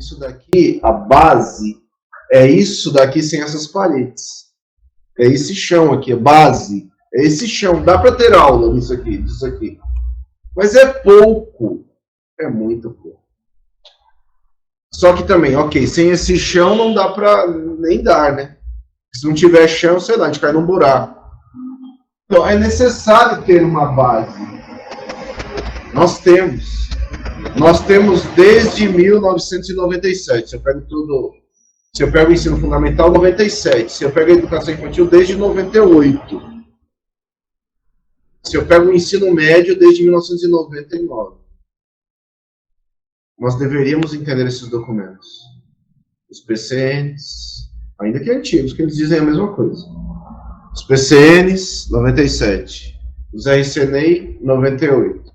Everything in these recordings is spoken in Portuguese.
Isso daqui, a base, é isso daqui sem essas paredes. É esse chão aqui, a base. É esse chão. Dá para ter aula disso aqui. Mas é pouco. É muito pouco. Só que também, ok, sem esse chão não dá para nem dar, né? Se não tiver chão, sei lá, a gente cai num buraco. Então, é necessário ter uma base. Nós temos desde 1997. Se eu pego tudo, se eu pego o ensino fundamental, 97. Se eu pego a educação infantil, desde 98. Se eu pego o ensino médio, desde 1999. Nós deveríamos entender esses documentos. Os PCNs, ainda que antigos, que eles dizem a mesma coisa. Os PCNs, 97. Os RCNEI, 98.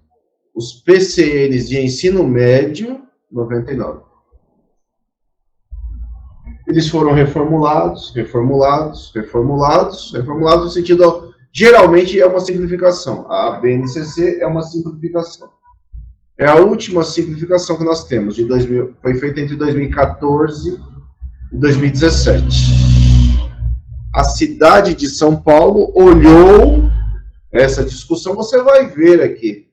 Os PCNs de ensino médio, 99. Eles foram reformulados no sentido, geralmente é uma simplificação. A BNCC é uma simplificação. É a última simplificação que nós temos, foi feita entre 2014 e 2017. A cidade de São Paulo olhou essa discussão, você vai ver aqui.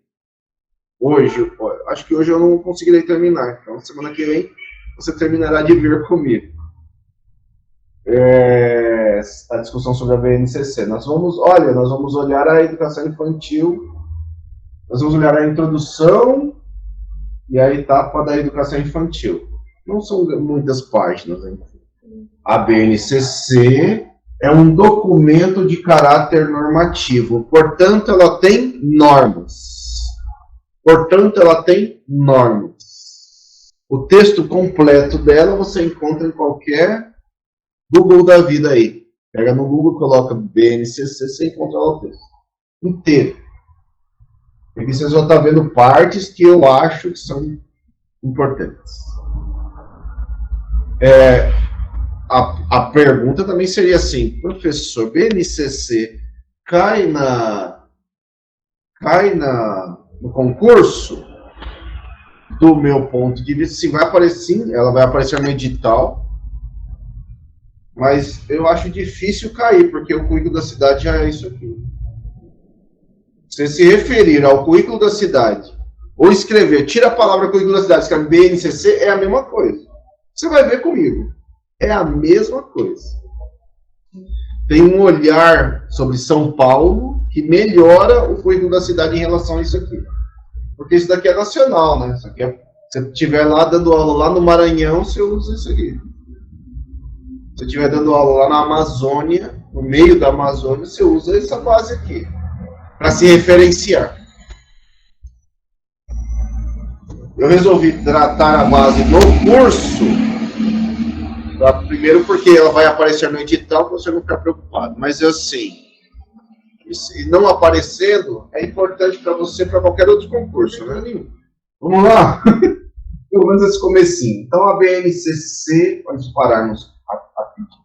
Hoje, acho que hoje eu não conseguirei terminar, então semana que vem você terminará de ver comigo. A discussão sobre a BNCC. Nós vamos olhar a educação infantil, nós vamos olhar a introdução e a etapa da educação infantil. Não são muitas páginas, hein? A BNCC é um documento de caráter normativo, portanto, ela tem normas. O texto completo dela você encontra em qualquer Google da vida aí. Pega no Google, coloca BNCC, você encontra lá o texto inteiro. Aqui vocês vão estar vendo partes que eu acho que são importantes. A pergunta também seria assim, professor, BNCC cai no concurso? Do meu ponto de vista, se vai aparecer, sim, ela vai aparecer no edital, mas eu acho difícil cair, porque o currículo da cidade já é isso aqui. Você se referir ao currículo da cidade, ou escrever, tira a palavra currículo da cidade, escreve BNCC, é a mesma coisa. Você vai ver comigo. É a mesma coisa. Tem um olhar sobre São Paulo que melhora o currículo da cidade em relação a isso aqui. Porque isso daqui é nacional, né? Isso aqui se você estiver lá dando aula lá no Maranhão, você usa isso aqui. Se você estiver dando aula lá na Amazônia, no meio da Amazônia, você usa essa base aqui, para se referenciar. Eu resolvi tratar a base no curso, primeiro porque ela vai aparecer no edital, para você não ficar preocupado. Mas assim, se não aparecendo, é importante para você, para qualquer outro concurso, né? Vamos lá? Pelo menos esse comecinho. Então, a BNCC, vamos pararmos rapidinho.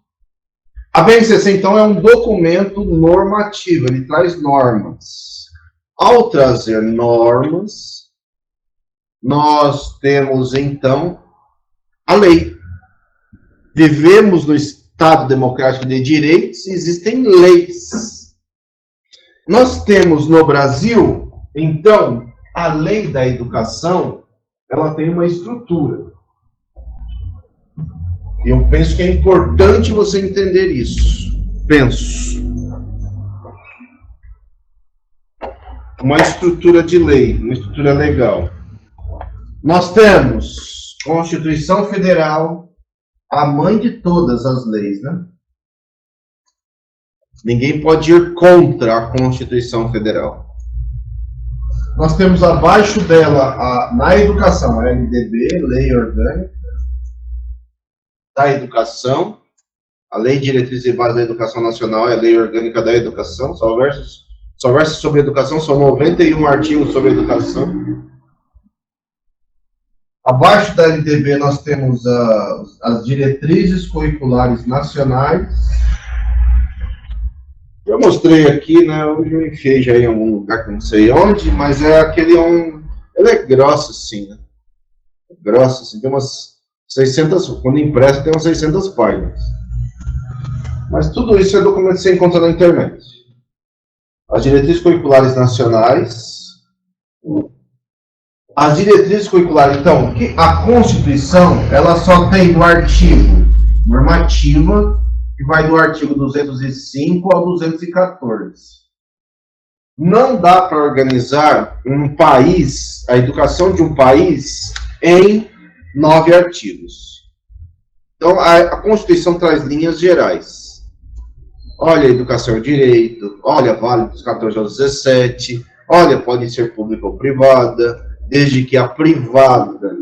A BNCC, então, é um documento normativo, ele traz normas. Ao trazer normas, nós temos, então, a lei. Vivemos no Estado Democrático de Direitos e existem leis. Nós temos no Brasil, então, a lei da educação, ela tem uma estrutura. E eu penso que é importante você entender isso. Uma estrutura de lei, uma estrutura legal. Nós temos Constituição Federal, a mãe de todas as leis, né? Ninguém pode ir contra a Constituição Federal. Nós temos abaixo dela, na educação, a LDB, Lei Orgânica da Educação, a Lei de Diretrizes e Bases da Educação Nacional é a Lei Orgânica da Educação, só versos sobre educação, são 91 artigos sobre educação. Abaixo da LDB nós temos as diretrizes curriculares nacionais. Eu mostrei aqui, né? Hoje eu enfiei já em algum lugar que não sei onde, mas é aquele ela é grossa assim, né? Grossa assim, tem umas 600, quando impresso tem umas 600 páginas. Mas tudo isso é documento que você encontra na internet. As diretrizes curriculares nacionais. As diretrizes curriculares, então, a Constituição, ela só tem no artigo normativa, que vai do artigo 205 ao 214. Não dá para organizar um país, a educação de um país, em 9 artigos. Então, a Constituição traz linhas gerais. Olha, educação é direito, olha, vale dos 14 aos 17, olha, pode ser pública ou privada, desde que a privada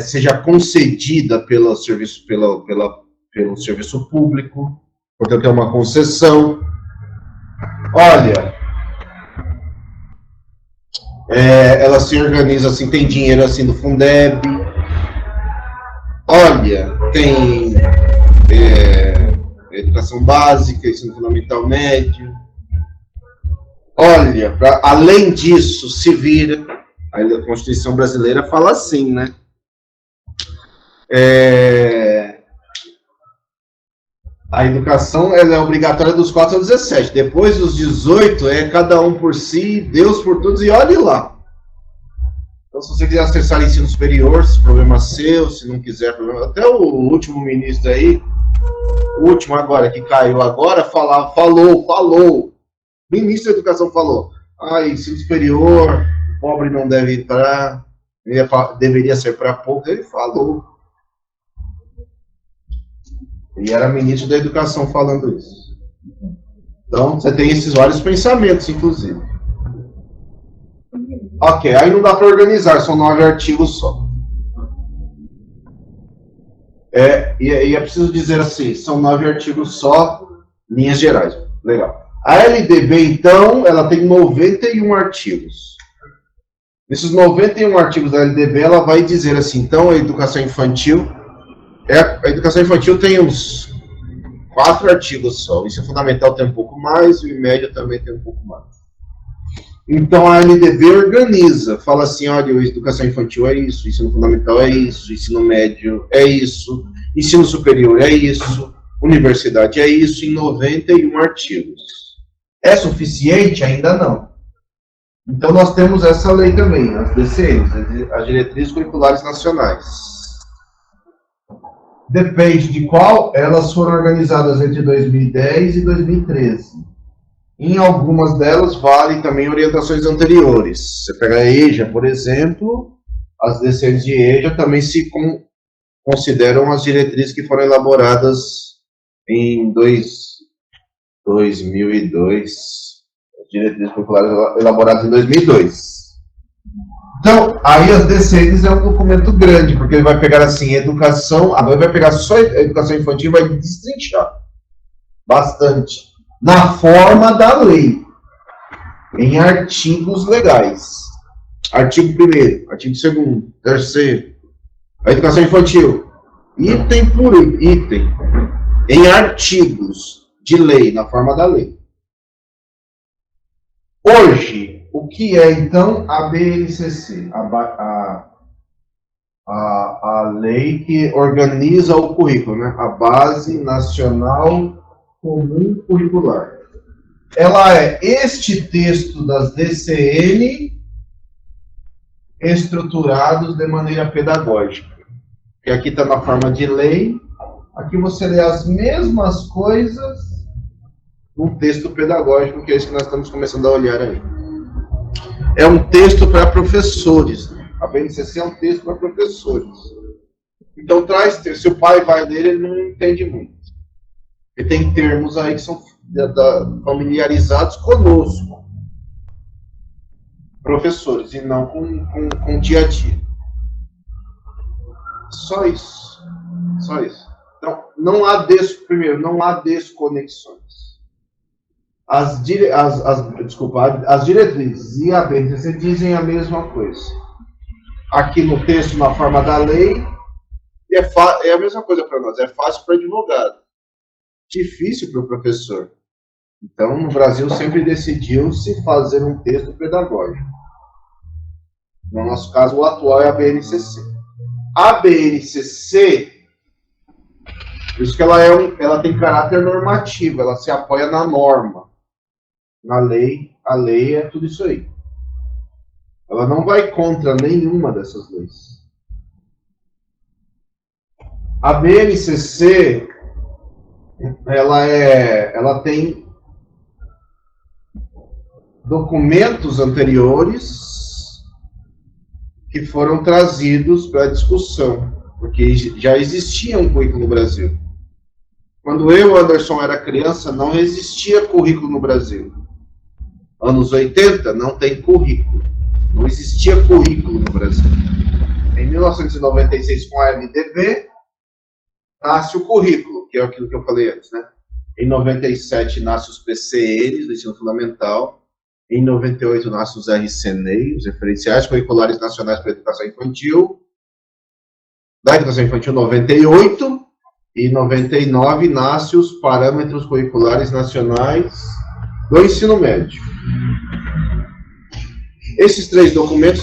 seja concedida pelo serviço público, portanto é uma concessão. Olha, ela se organiza assim, tem dinheiro assim do Fundeb. Olha, tem educação básica, ensino fundamental médio. Olha, além disso, se vira. A Constituição brasileira fala assim, né? A educação ela é obrigatória dos 4 aos 17. Depois dos 18, é cada um por si, Deus por todos, e olhe lá. Então, se você quiser acessar ensino superior, se problema seu, se não quiser, problema. Até o último ministro aí, o último agora, que caiu agora, falou. O ministro da Educação falou, ensino superior, o pobre não deve entrar, deveria ser para pouco. Ele falou. E era ministro da Educação falando isso. Então, você tem esses vários pensamentos, inclusive. Ok, aí não dá para organizar, são 9 artigos só. E é preciso dizer assim, são 9 artigos só, linhas gerais. Legal. A LDB, então, ela tem 91 artigos. Nesses 91 artigos da LDB, ela vai dizer assim, então, a educação infantil tem uns 4 artigos só. O ensino fundamental tem um pouco mais, o médio também tem um pouco mais. Então, a LDB organiza, fala assim, olha, a educação infantil é isso, o ensino fundamental é isso, o ensino médio é isso, ensino superior é isso, universidade é isso, em 91 artigos. É suficiente? Ainda não. Então, nós temos essa lei também, as DCNs, as Diretrizes Curriculares Nacionais. Depende de qual, elas foram organizadas entre 2010 e 2013. Em algumas delas, valem também orientações anteriores. Você pega a EJA, por exemplo, as DCNs de EJA também se consideram as diretrizes que foram elaboradas em 2002, as diretrizes curriculares elaboradas em 2002. Então, aí as DCNs é um documento grande, porque ele vai pegar assim, educação, agora vai pegar só a educação infantil e vai destrinchar bastante, na forma da lei, em artigos legais. Artigo 1º, artigo 2º, 3º, a educação infantil, item por item, em artigos de lei, na forma da lei. Hoje, o que é, então, a BNCC? A lei que organiza o currículo, né? A Base Nacional Comum Curricular. Ela é este texto das DCN estruturados de maneira pedagógica. Que aqui está na forma de lei, aqui você lê as mesmas coisas no texto pedagógico, que é isso que nós estamos começando a olhar aí. É um texto para professores. A BNCC é um texto para professores. Então, se o pai vai ler, ele não entende muito. E tem termos aí que são familiarizados conosco, professores, e não com o dia a dia. Só isso. Só isso. Então, não há desconexões. As diretrizes e a BNCC dizem a mesma coisa. Aqui no texto, na forma da lei, é a mesma coisa para nós. É fácil para o advogado, difícil para o professor. Então, no Brasil, sempre decidiu-se fazer um texto pedagógico. No nosso caso, o atual é a BNCC. A BNCC, por isso que ela tem caráter normativo, ela se apoia na norma, na lei, a lei é tudo isso aí. Ela não vai contra nenhuma dessas leis. A BNCC, ela tem documentos anteriores que foram trazidos para discussão, porque já existia um currículo no Brasil. Quando eu, Anderson, era criança, não existia currículo no Brasil. Anos 80, não tem currículo. Não existia currículo no Brasil. Em 1996, com a MDB, nasce o currículo, que é aquilo que eu falei antes, né? Em 97, nasce os PCNs, do ensino fundamental. Em 98, nasce os RCNEI, os Referenciais Curriculares Nacionais para a Educação Infantil. Da Educação Infantil, 98. E em 99, nasce os Parâmetros Curriculares Nacionais do Ensino Médio. Esses 3 documentos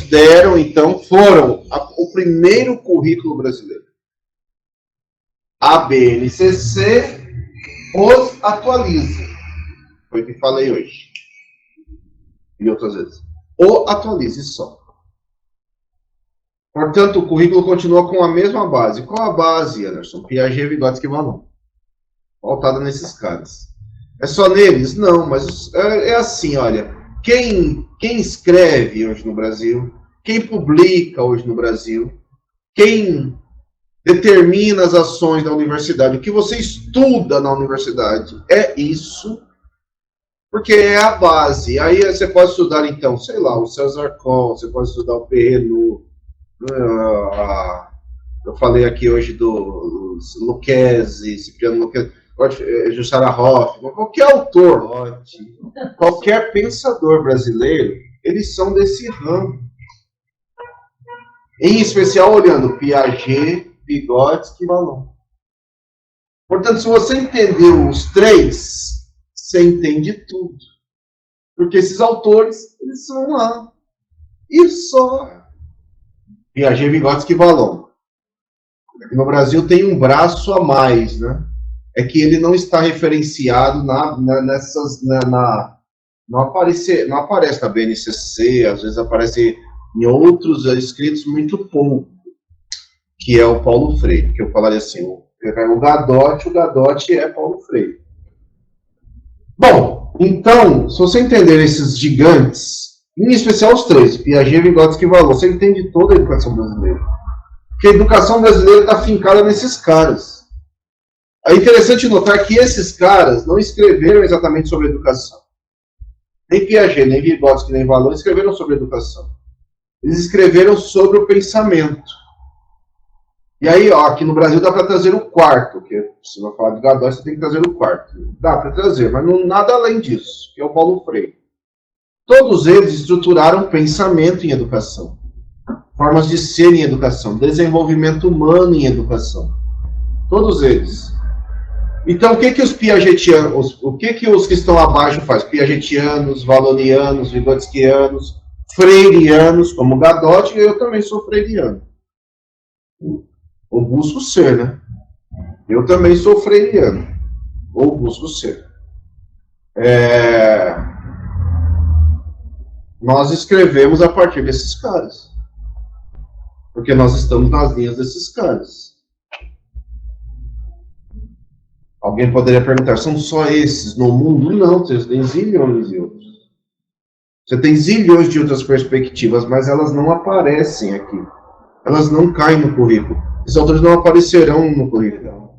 foram o primeiro currículo brasileiro. A BNCC os atualiza. Foi o que falei hoje. E outras vezes. O atualize só. Portanto, o currículo continua com a mesma base. Qual a base, Anderson? Piaget, Vygotsky e Vallon. Voltada nesses caras. É só neles? Não, mas é assim, olha. Quem escreve hoje no Brasil, quem publica hoje no Brasil, quem determina as ações da universidade, o que você estuda na universidade, é isso, porque é a base. Aí você pode estudar, então, sei lá, o César Coll, você pode estudar o Perrenu, eu falei aqui hoje do Lucchesi, Cipriano Lucchesi, Jussara Hoffmann, qualquer autor, qualquer pensador brasileiro, eles são desse ramo. Em especial olhando Piaget, Vygotsky e Vallon. Portanto, se você entendeu os 3, você entende tudo. Porque esses autores, eles são lá. E só. Piaget, Vygotsky e Vallon. No Brasil tem um braço a mais, né? É que ele não está referenciado não aparece na BNCC, às vezes aparece em outros escritos muito pouco, que é o Paulo Freire, que eu falaria assim, o Gadotti é Paulo Freire. Bom, então, se você entender esses gigantes, em especial os 3, Piaget, Vygotsky e Vallon, você entende toda a educação brasileira. Porque a educação brasileira está fincada nesses caras. É interessante notar que esses caras não escreveram exatamente sobre educação. Nem Piaget, nem Vygotsky, nem Vallon escreveram sobre educação. Eles escreveram sobre o pensamento. E aí, ó, aqui no Brasil dá para trazer o quarto, que se você vai falar de Gadotti, você tem que trazer o quarto. Dá para trazer, mas não, nada além disso, que é o Paulo Freire. Todos eles estruturaram pensamento em educação, formas de ser em educação, desenvolvimento humano em educação. Todos eles. Então, o que os piagetianos, o que os que estão abaixo fazem? Piagetianos, valonianos, vigotskianos, freirianos, como Gadotti, eu também sou freiriano. Ou busco ser, né? Eu também sou freiriano. Ou busco ser. Nós escrevemos a partir desses caras. Porque nós estamos nas linhas desses caras. Alguém poderia perguntar, são só esses no mundo? Não, você tem zilhões de outros. Você tem zilhões de outras perspectivas, mas elas não aparecem aqui. Elas não caem no currículo. Esses autores não aparecerão no currículo.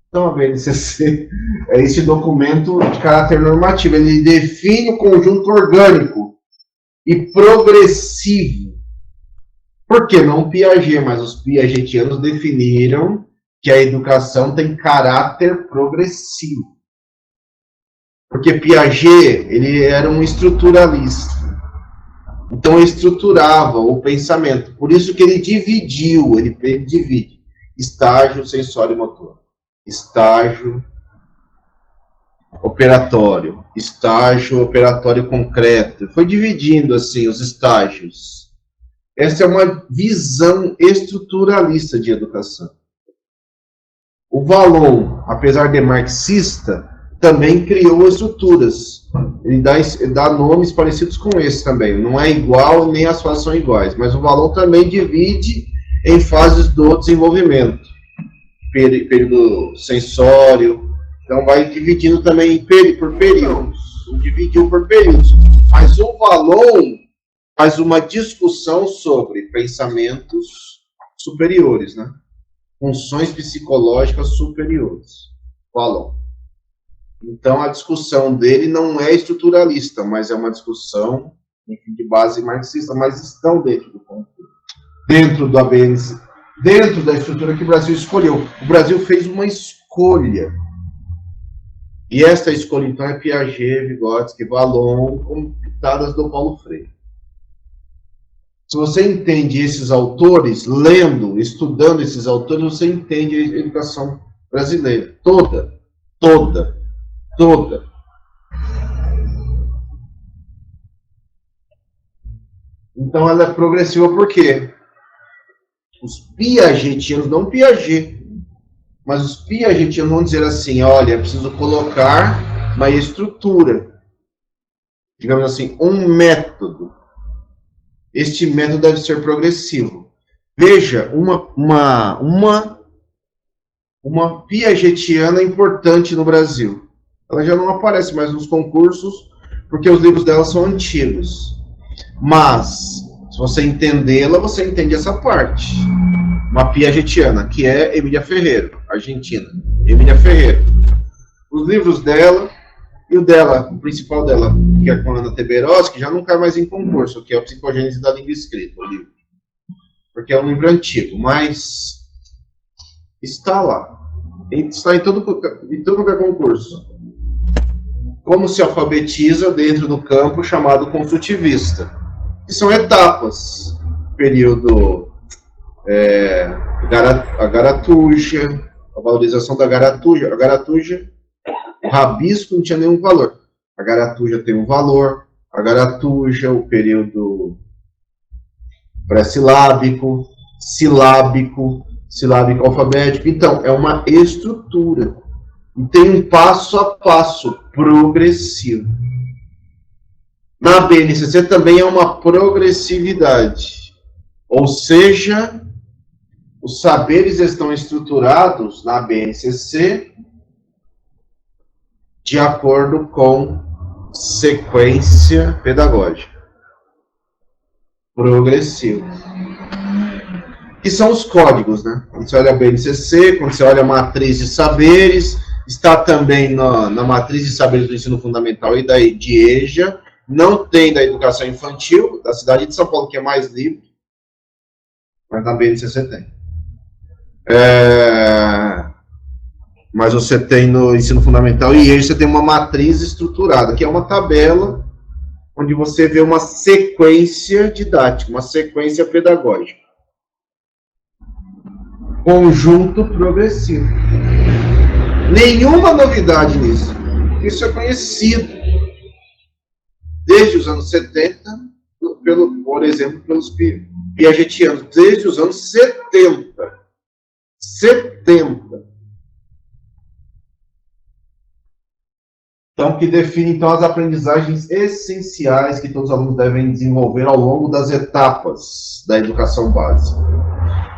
Então, a BNCC é esse documento de caráter normativo. Ele define o conjunto orgânico e progressivo. Por que não Piaget? Mas os piagetianos definiram que a educação tem caráter progressivo. Porque Piaget, ele era um estruturalista. Então, ele estruturava o pensamento. Por isso que ele divide estágio sensório motor, estágio operatório, estágio operatório concreto. Foi dividindo, assim, os estágios. Essa é uma visão estruturalista de educação. O Vallon, apesar de marxista, também criou estruturas. Ele dá nomes parecidos com esse também. Não é igual, nem as fases são iguais. Mas o Vallon também divide em fases do desenvolvimento. Período sensório. Então vai dividindo também por períodos. Dividiu por períodos. Mas o Vallon faz uma discussão sobre pensamentos superiores, né? Funções psicológicas superiores. Vallon. Então, a discussão dele não é estruturalista, mas é uma discussão, enfim, de base marxista, mas estão dentro do conteúdo. Dentro do ABNC, dentro da estrutura que o Brasil escolheu. O Brasil fez uma escolha. E esta escolha, então, é Piaget, Vygotsky, Vallon, como pitadas do Paulo Freire. Se você entende esses autores, lendo, estudando esses autores, você entende a educação brasileira. Toda. Então ela é progressiva por quê? Os piagetianos, não Piaget, mas os piagetianos vão dizer assim, olha, preciso colocar uma estrutura, digamos assim, um método. Este método deve ser progressivo. Veja, uma piagetiana importante no Brasil. Ela já não aparece mais nos concursos, porque os livros dela são antigos. Mas, se você entendê-la, você entende essa parte. Uma piagetiana, que é Emília Ferreiro, argentina. Emília Ferreiro. Os livros dela, e o principal dela, que é com a Ana Teberoski, já não cai mais em concurso, que é a Psicogênese da Língua Escrita, o livro. Porque é um livro antigo, mas está lá. Está em todo qualquer concurso. Como se alfabetiza dentro do campo chamado construtivista. Que são etapas. Período a garatuja, a valorização da garatuja. A garatuja, o rabisco não tinha nenhum valor. A garatuja tem um valor. A garatuja, o período pré-silábico, silábico alfabético. Então, é uma estrutura. E tem um passo a passo progressivo. Na BNCC também é uma progressividade. Ou seja, os saberes estão estruturados na BNCC de acordo com sequência pedagógica. Progressiva. Que são os códigos, né? Quando você olha a BNCC, quando você olha a matriz de saberes, está também na matriz de saberes do ensino fundamental e da EJA, não tem da educação infantil, da cidade de São Paulo, que é mais livre, mas na BNCC tem. Mas você tem no ensino fundamental e EJA, você tem uma matriz estruturada, que é uma tabela onde você vê uma sequência didática, uma sequência pedagógica. Conjunto progressivo. Nenhuma novidade nisso. Isso é conhecido desde os anos 70, por exemplo, pelos piagetianos, desde os anos 70. Então, que define então as aprendizagens essenciais que todos os alunos devem desenvolver ao longo das etapas da educação básica.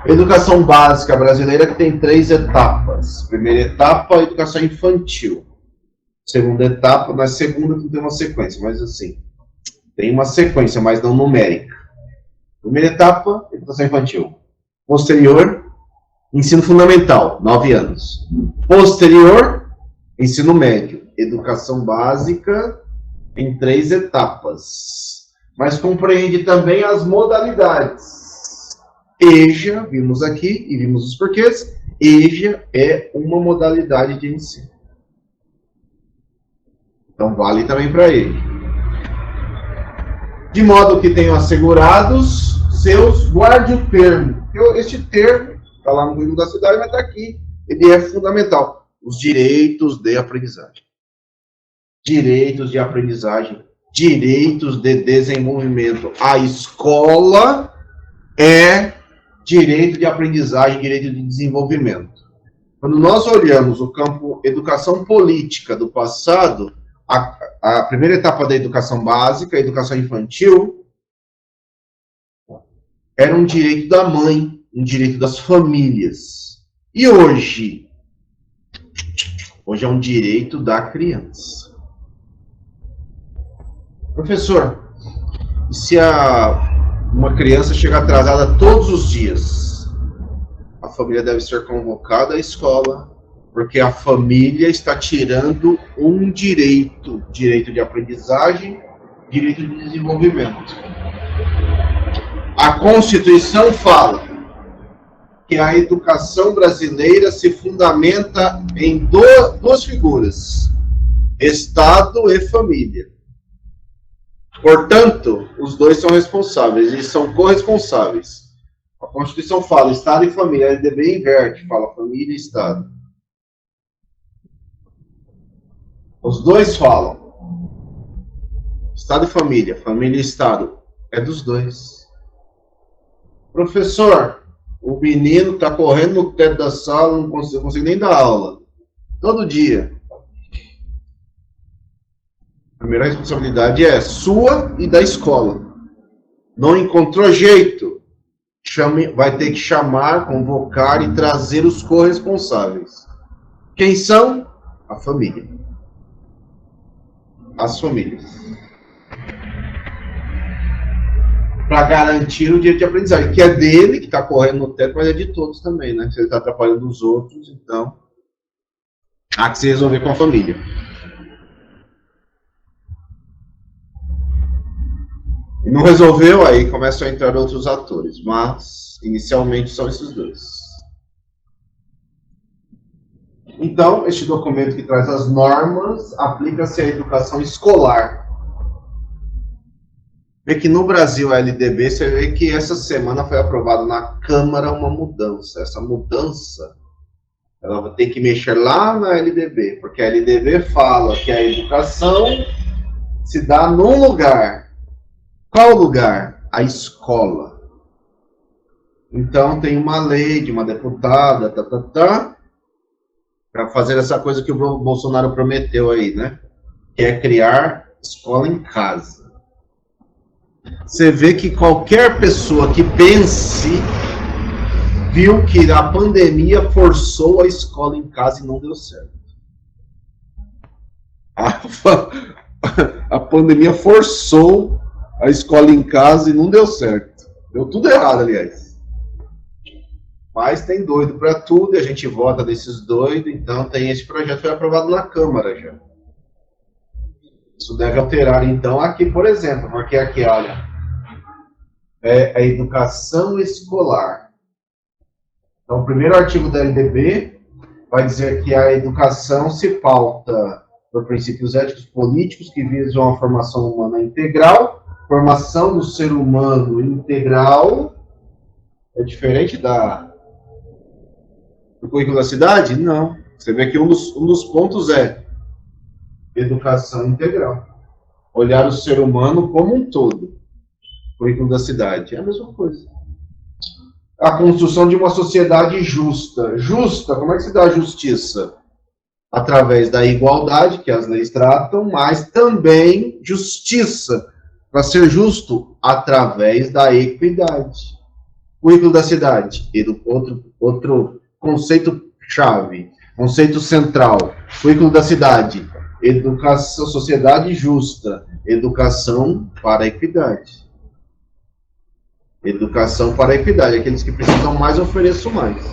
Educação básica brasileira que tem 3 etapas. Primeira etapa, a educação infantil. Segunda etapa, na segunda não tem uma sequência, mas assim, tem uma sequência, mas não numérica. Primeira etapa, educação infantil. Posterior, ensino fundamental, 9 anos. Posterior, ensino médio. Educação básica em 3 etapas. Mas compreende também as modalidades. EJA, vimos aqui, e vimos os porquês, EJA é uma modalidade de ensino. Então, vale também para ele. De modo que tenham assegurados seus, guarde o termo. Este termo, está lá no livro da cidade, mas está aqui. Ele é fundamental. Os direitos de aprendizagem. Direitos de aprendizagem. Direitos de desenvolvimento. A escola é direito de aprendizagem, direito de desenvolvimento. Quando nós olhamos o campo educação política do passado, a primeira etapa da educação básica, a educação infantil, era um direito da mãe, um direito das famílias. E hoje? Hoje é um direito da criança. Professor, e se uma criança chega atrasada todos os dias? A família deve ser convocada à escola, porque a família está tirando um direito de aprendizagem, direito de desenvolvimento. A Constituição fala que a educação brasileira se fundamenta em duas figuras, Estado e família. Portanto, os dois são responsáveis e são corresponsáveis. A Constituição fala Estado e família, a LDB inverte, fala família e Estado. Os dois falam Estado e família e Estado. É dos dois. Professor, o menino está correndo no teto da sala, não consegue nem dar aula. Todo dia. A primeira responsabilidade é sua e da escola. Não encontrou jeito? Vai ter que chamar, convocar e trazer os corresponsáveis. Quem são? A família. As famílias. Para garantir o direito de aprendizagem, que é dele, que está correndo no teto, mas é de todos também, né? Se ele está atrapalhando os outros, então há que se resolver com a família. E não resolveu, aí começam a entrar outros atores, mas inicialmente são esses dois. Então, este documento que traz as normas aplica-se à educação escolar. Vê que no Brasil, a LDB, você vê que essa semana foi aprovada na Câmara uma mudança. Essa mudança, ela vai ter que mexer lá na LDB, porque a LDB fala que a educação se dá num lugar. Qual lugar? A escola. Então, tem uma lei de uma deputada, para fazer essa coisa que o Bolsonaro prometeu aí, né? Que é criar escola em casa. Você vê que qualquer pessoa que pense viu que a pandemia forçou a escola em casa e não deu certo. A pandemia forçou a escola em casa e não deu certo. Deu tudo errado, aliás. Mas tem doido para tudo, e a gente vota desses doidos, então tem esse projeto que foi aprovado na Câmara já. Isso deve alterar, então, aqui, por exemplo, porque aqui, olha, é a educação escolar. Então, o primeiro artigo da LDB vai dizer que a educação se pauta por princípios éticos políticos que visam a formação humana integral. Formação do ser humano integral é diferente do currículo da cidade? Não. Você vê que um dos pontos é educação integral. Olhar o ser humano como um todo. Currículo da cidade é a mesma coisa. A construção de uma sociedade justa. Justa, como é que se dá a justiça? Através da igualdade, que as leis tratam, mas também justiça. Para ser justo, através da equidade. Currículo da cidade, outro conceito-chave, conceito central. Currículo da cidade, educação, sociedade justa, educação para a equidade. Educação para a equidade, aqueles que precisam mais, ofereçam mais.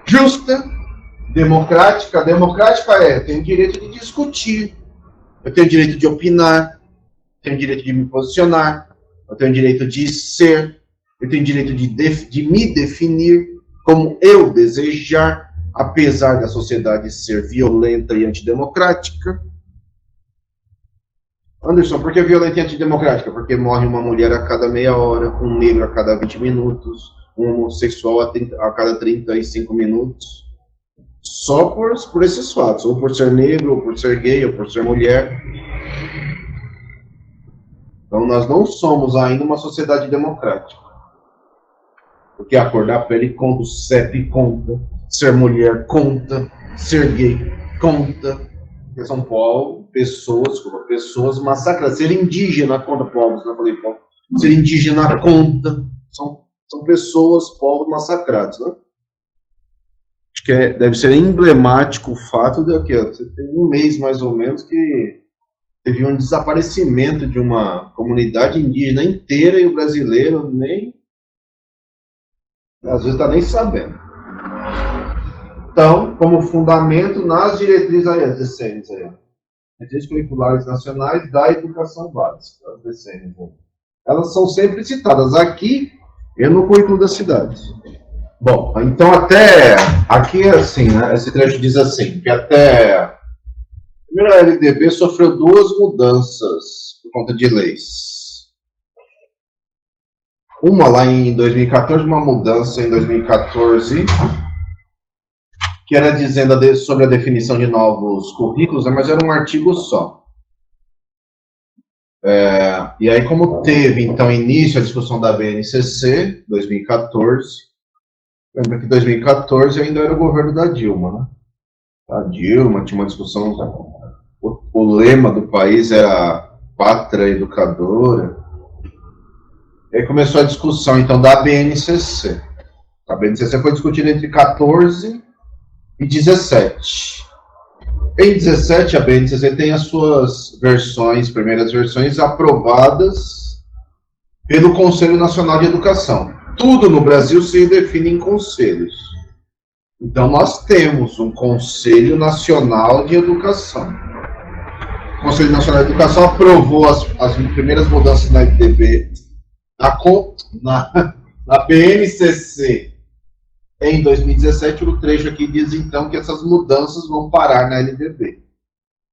Justa, democrática. Democrática eu tenho direito de discutir, eu tenho direito de opinar, eu tenho direito de me posicionar, eu tenho direito de ser, eu tenho direito de me definir como eu desejar, apesar da sociedade ser violenta e antidemocrática. Anderson, por que violenta e antidemocrática? Porque morre uma mulher a cada meia hora, um negro a cada 20 minutos, um homossexual a cada 35 minutos. Só por esses fatos, ou por ser negro, ou por ser gay, ou por ser mulher. Então, nós não somos ainda uma sociedade democrática. Porque a cor da pele conta, o CEP conta, ser mulher conta, ser gay conta. Porque são povos, pessoas massacradas. Ser indígena conta povos, não falei povo. Ser indígena conta. São pessoas, povos massacrados, né? Acho que deve ser emblemático o fato de que você tem um mês, mais ou menos, que teve um desaparecimento de uma comunidade indígena inteira e o brasileiro nem, às vezes, está nem sabendo. Então, como fundamento nas diretrizes as DCNs, diretrizes curriculares nacionais da educação básica, as DCNs, elas são sempre citadas aqui e no currículo da cidade. Bom, então até aqui, assim, né, esse trecho diz assim, que até a primeira LDB sofreu 2 mudanças por conta de leis. Uma lá em 2014, uma mudança em 2014, que era dizendo sobre a definição de novos currículos, né, mas era um artigo só. E aí, como teve, então, início a discussão da BNCC, 2014, lembra que em 2014 ainda era o governo da Dilma, né? A Dilma tinha uma discussão, o lema do país era Pátria Educadora. E aí começou a discussão, então, da BNCC. A BNCC foi discutida entre 14 e 17. Em 17, a BNCC tem as suas versões, primeiras versões, aprovadas pelo Conselho Nacional de Educação. Tudo no Brasil se define em conselhos. Então, nós temos um Conselho Nacional de Educação. O Conselho Nacional de Educação aprovou as primeiras mudanças na LDB, na BNCC, em 2017. O trecho aqui diz, então, que essas mudanças vão parar na LDB.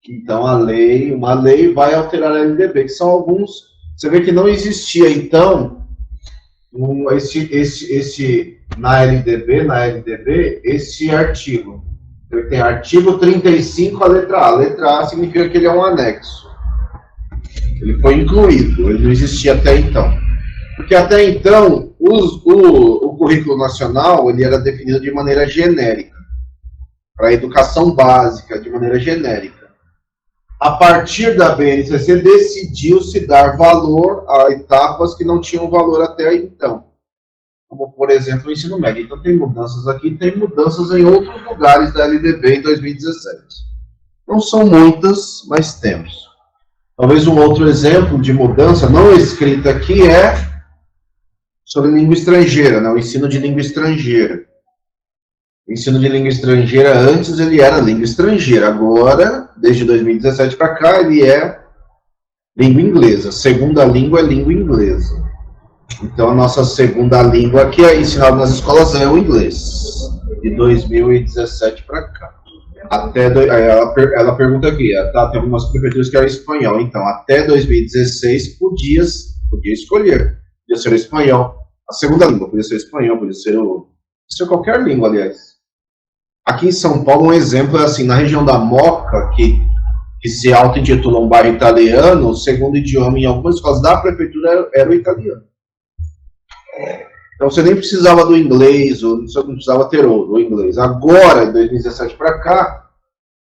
Então, uma lei vai alterar a LDB, que são alguns... Você vê que não existia, então... na LDB, esse artigo. Tem artigo 35, a letra A. A letra A significa que ele é um anexo. Ele foi incluído, ele não existia até então. Porque até então, o currículo nacional, ele era definido de maneira genérica. Para a educação básica, de maneira genérica. A partir da BNCC, decidiu-se dar valor a etapas que não tinham valor até então. Como, por exemplo, o ensino médio. Então, tem mudanças aqui, tem mudanças em outros lugares da LDB em 2017. Não são muitas, mas temos. Talvez um outro exemplo de mudança, não escrita aqui, é sobre língua estrangeira, né? O ensino de língua estrangeira. O ensino de língua estrangeira, antes ele era língua estrangeira, agora, desde 2017 para cá, ele é língua inglesa. Segunda língua é língua inglesa. Então, a nossa segunda língua que é ensinada nas escolas é o inglês, de 2017 para cá. Ela pergunta aqui, tem algumas prefeituras que eram espanhol, então, até 2016 podia escolher, podia ser o espanhol. A segunda língua podia ser o espanhol, podia ser qualquer língua, aliás. Aqui em São Paulo, um exemplo é assim, na região da Moca, que se auto-intitula um bairro italiano, o segundo idioma em algumas escolas da prefeitura era o italiano. Então você nem precisava do inglês, ou você não precisava ter o inglês. Agora, em 2017 para cá,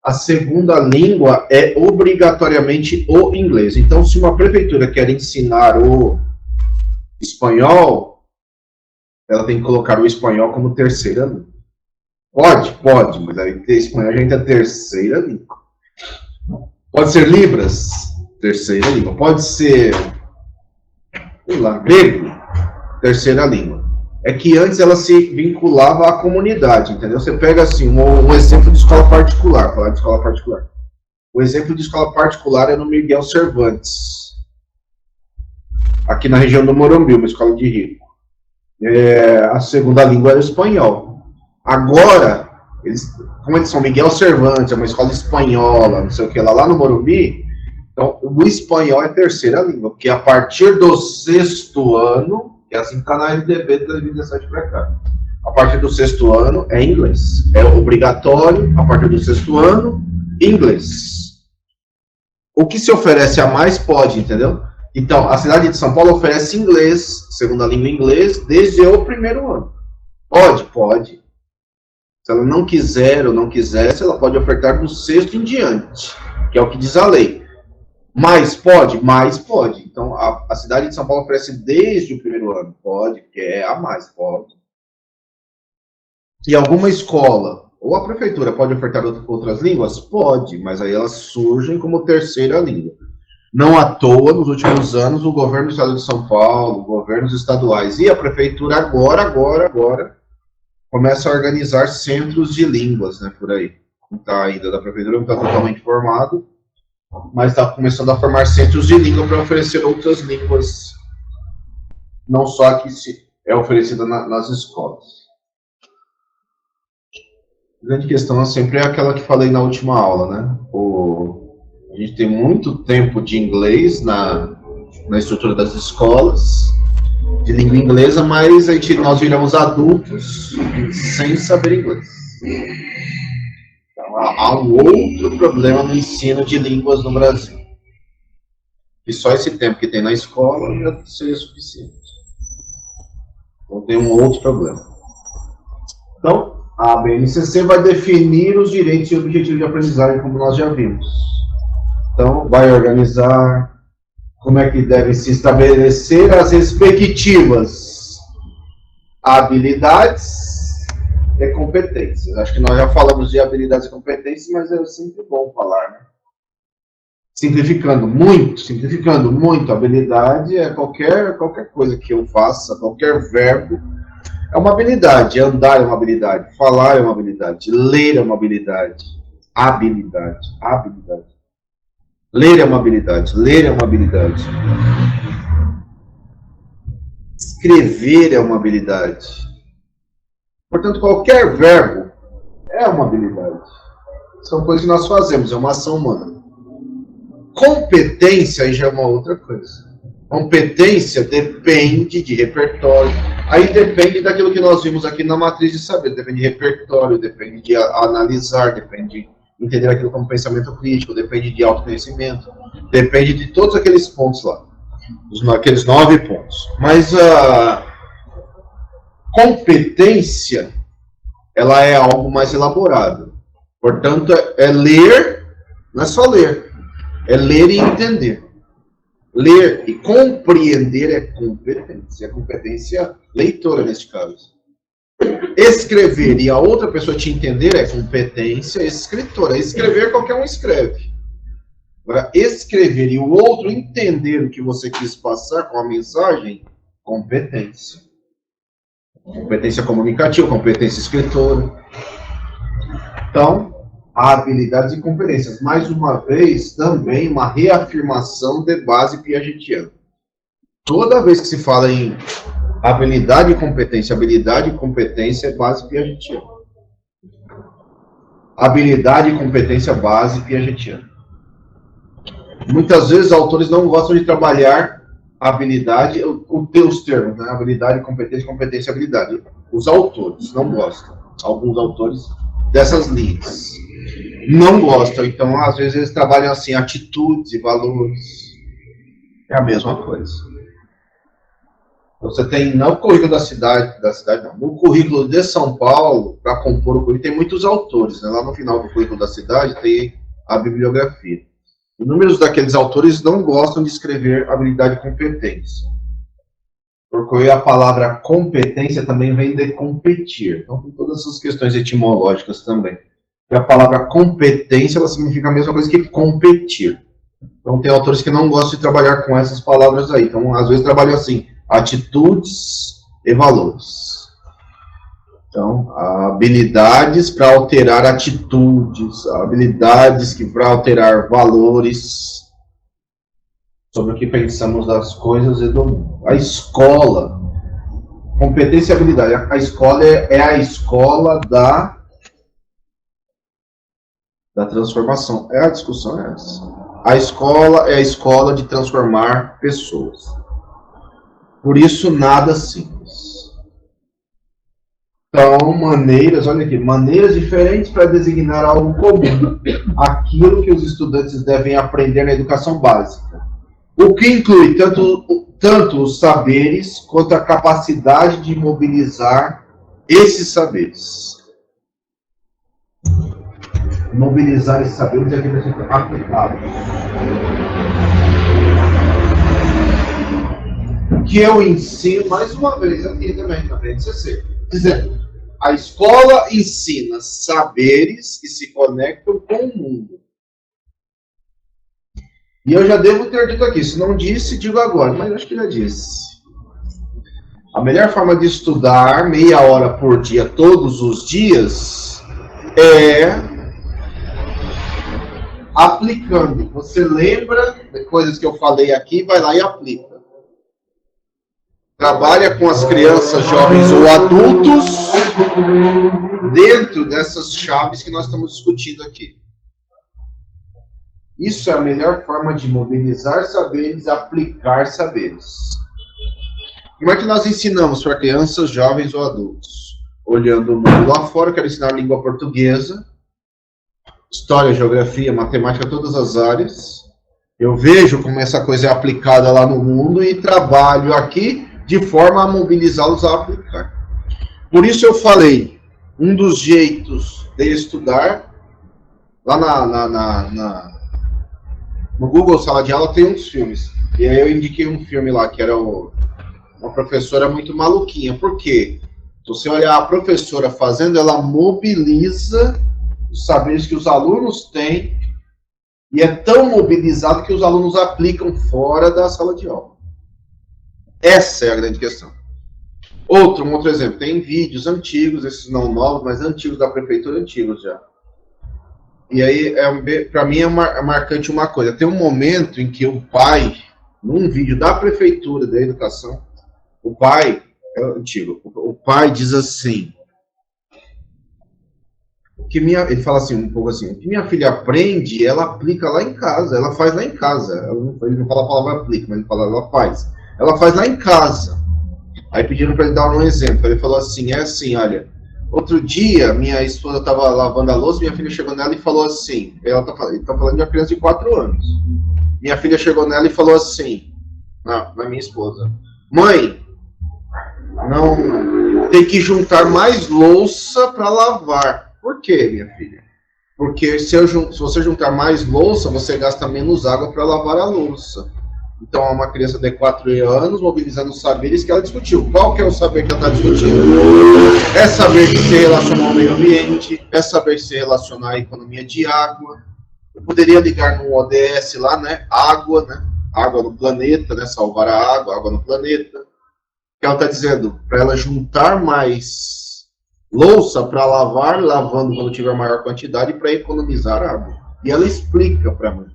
a segunda língua é obrigatoriamente o inglês. Então, se uma prefeitura quer ensinar o espanhol, ela tem que colocar o espanhol como terceira língua. Pode, mas aí espanhol já é a terceira língua. Pode ser Libras, terceira língua. Pode ser, sei lá, grego, terceira língua. É que antes ela se vinculava à comunidade, entendeu? Você pega assim, um exemplo de escola particular, falar de escola particular. O exemplo de escola particular é no Miguel Cervantes, aqui na região do Morumbi, uma escola de rico. A segunda língua era o espanhol. Agora, como eles são Miguel Cervantes, é uma escola espanhola, não sei o que lá no Morumbi, então o espanhol é terceira língua, porque a partir do 6º ano, é assim que está na LDB de 2017 para cá, a partir do 6º ano é inglês. É obrigatório, a partir do 6º ano, inglês. O que se oferece a mais pode, entendeu? Então, a cidade de São Paulo oferece inglês, segunda língua inglês, desde o primeiro ano. Pode, pode. Se ela não quiser ou não quisesse, ela pode ofertar do sexto em diante, que é o que diz a lei. Mas pode? Mais pode. Então, a cidade de São Paulo oferece desde o primeiro ano. Pode, quer a mais, pode. E alguma escola ou a prefeitura pode ofertar outras línguas? Pode, mas aí elas surgem como terceira língua. Não à toa, nos últimos anos, o governo do estado de São Paulo, governos estaduais e a prefeitura agora, começa a organizar centros de línguas, né, por aí. Não está ainda da prefeitura, não está totalmente formado, mas está começando a formar centros de língua para oferecer outras línguas, não só a que é oferecida nas escolas. A grande questão sempre é aquela que falei na última aula, né? A gente tem muito tempo de inglês na estrutura das escolas, de língua inglesa, mas nós viramos adultos sem saber inglês. Então, há um outro problema no ensino de línguas no Brasil. E só esse tempo que tem na escola já seria suficiente. Então, tem um outro problema. Então, a BNCC vai definir os direitos e objetivos de aprendizagem, como nós já vimos. Então, vai organizar como é que devem se estabelecer as respectivas habilidades e competências. Acho que nós já falamos de habilidades e competências, mas é sempre bom falar, né? Simplificando muito, habilidade é qualquer coisa que eu faça, qualquer verbo é uma habilidade. Andar é uma habilidade, falar é uma habilidade, ler é uma habilidade, habilidade. Ler é uma habilidade, escrever é uma habilidade. Portanto, qualquer verbo é uma habilidade. São coisas que nós fazemos, é uma ação humana. Competência aí já é uma outra coisa. Competência depende de repertório. Aí depende daquilo que nós vimos aqui na matriz de saber. Depende de repertório, depende de analisar, depende de entender aquilo como pensamento crítico, depende de autoconhecimento, depende de todos aqueles pontos lá. Aqueles 9 pontos. Mas a competência, ela é algo mais elaborado. Portanto, é ler, não é só ler. É ler e entender. Ler e compreender é competência. É competência leitora, neste caso. Escrever e a outra pessoa te entender é competência escritora. Escrever, qualquer um escreve. Agora, escrever e o outro entender o que você quis passar com a mensagem, competência. Competência comunicativa, competência escritora. Então, habilidades e competências. Mais uma vez, também uma reafirmação de base piagetiana. Toda vez que se fala em habilidade e competência é base piagetiana. Habilidade e competência, base piagetiana. Muitas vezes, autores não gostam de trabalhar habilidade, os termos, né? Habilidade, competência e habilidade. Os autores não gostam. Alguns autores dessas linhas não gostam. Então, às vezes, eles trabalham assim, atitudes e valores. É a mesma coisa. Você tem, no currículo da cidade não, no currículo de São Paulo, para compor o currículo, tem muitos autores, né? Lá no final do currículo da cidade tem a bibliografia. Inúmeros daqueles autores não gostam de escrever habilidade e competência. Porque a palavra competência também vem de competir. Então, tem todas essas questões etimológicas também. E a palavra competência, ela significa a mesma coisa que competir. Então, tem autores que não gostam de trabalhar com essas palavras aí. Então, às vezes, trabalham assim, atitudes e valores. Então, habilidades para alterar atitudes, habilidades para alterar valores sobre o que pensamos das coisas e do mundo. A escola, competência e habilidade. A escola é a escola da transformação. A discussão é essa. A escola é a escola de transformar pessoas. Por isso, nada simples. Então, olha aqui, maneiras diferentes para designar algo comum. Aquilo que os estudantes devem aprender na educação básica. O que inclui tanto os saberes quanto a capacidade de mobilizar esses saberes. Mobilizar esses saberes é que a gente aplicado. O que eu ensino, mais uma vez, aqui também na BNCC, dizendo, a escola ensina saberes que se conectam com o mundo. E eu já devo ter dito aqui, se não disse, digo agora, mas acho que já disse. A melhor forma de estudar, meia hora por dia, todos os dias, é aplicando. Você lembra de coisas que eu falei aqui, vai lá e aplica. Trabalha com as crianças, jovens ou adultos dentro dessas chaves que nós estamos discutindo aqui. Isso é a melhor forma de mobilizar saberes, aplicar saberes. Como é que nós ensinamos para crianças, jovens ou adultos? Olhando o mundo lá fora, eu quero ensinar língua portuguesa, história, geografia, matemática, todas as áreas. Eu vejo como essa coisa é aplicada lá no mundo e trabalho aqui de forma a mobilizá-los a aplicar. Por isso eu falei, um dos jeitos de estudar, lá no Google Sala de Aula tem uns filmes. E aí eu indiquei um filme lá, que era uma professora muito maluquinha. Por quê? Se você olhar a professora fazendo, ela mobiliza os saberes que os alunos têm, e é tão mobilizado que os alunos aplicam fora da sala de aula. Essa é a grande questão. Um outro exemplo, tem vídeos antigos, esses não novos, mas antigos da prefeitura, antigos já. E aí, para mim, é marcante uma coisa. Tem um momento em que o pai, num vídeo da prefeitura da educação, o pai, é antigo, o pai diz assim, ele fala assim, um pouco assim, o que minha filha aprende, ela aplica lá em casa, ela faz lá em casa. Ele não fala a palavra aplica, mas ele fala, ela faz. Ela faz lá em casa. Aí pediram para ele dar um exemplo. Ele falou assim, olha, outro dia minha esposa estava lavando a louça, minha filha chegou nela e falou assim, ele tá falando de uma criança de 4 anos. Minha filha chegou nela e falou assim, na minha esposa, mãe, não tem que juntar mais louça para lavar. Por quê, minha filha? Porque se você juntar mais louça, você gasta menos água para lavar a louça. Então, é uma criança de 4 anos mobilizando os saberes que ela discutiu. Qual que é o saber que ela está discutindo? É saber que se relacionar ao meio ambiente, é saber se relacionar à economia de água. Eu poderia ligar no ODS lá, né? Água, né? Água no planeta, né? Salvar a água no planeta. Que ela está dizendo, para ela juntar mais louça para lavar, lavando quando tiver maior quantidade, para economizar água. E ela explica para a mãe.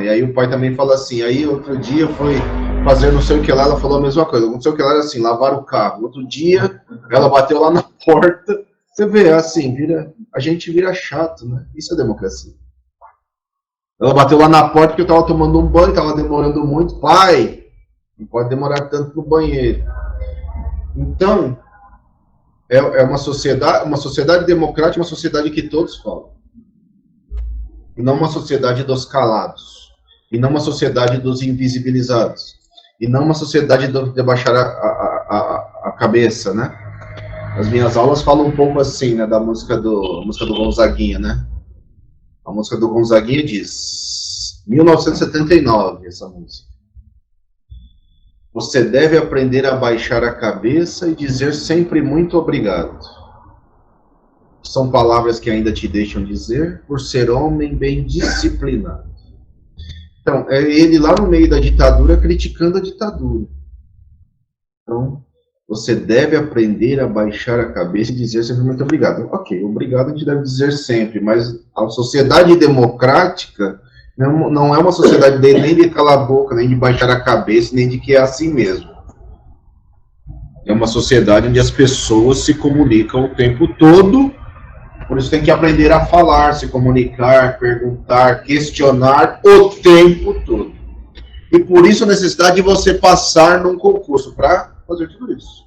Aí o pai também fala assim, aí outro dia foi fazer não sei o que lá, ela falou a mesma coisa, não sei o que lá era assim, lavar o carro. Outro dia, ela bateu lá na porta, você vê, assim, a gente vira chato, né? Isso é democracia. Ela bateu lá na porta porque eu estava tomando um banho, estava demorando muito. Pai, não pode demorar tanto no banheiro. Então, é uma sociedade democrática, uma sociedade que todos falam. E não uma sociedade dos calados. E não uma sociedade dos invisibilizados. E não uma sociedade de baixar a cabeça, né? As minhas aulas falam um pouco assim, né? Da música do Gonzaguinha, né? A música do Gonzaguinha diz... 1979, essa música. Você deve aprender a baixar a cabeça e dizer sempre muito obrigado. São palavras que ainda te deixam dizer por ser homem bem disciplinado. Então, é ele lá no meio da ditadura criticando a ditadura. Então, você deve aprender a baixar a cabeça e dizer sempre muito obrigado. Ok, obrigado a gente deve dizer sempre, mas a sociedade democrática não é uma sociedade nem de calar a boca, nem de baixar a cabeça, nem de que é assim mesmo. É uma sociedade onde as pessoas se comunicam o tempo todo. Por isso tem que aprender a falar, se comunicar, perguntar, questionar o tempo todo. E por isso a necessidade de você passar num concurso para fazer tudo isso.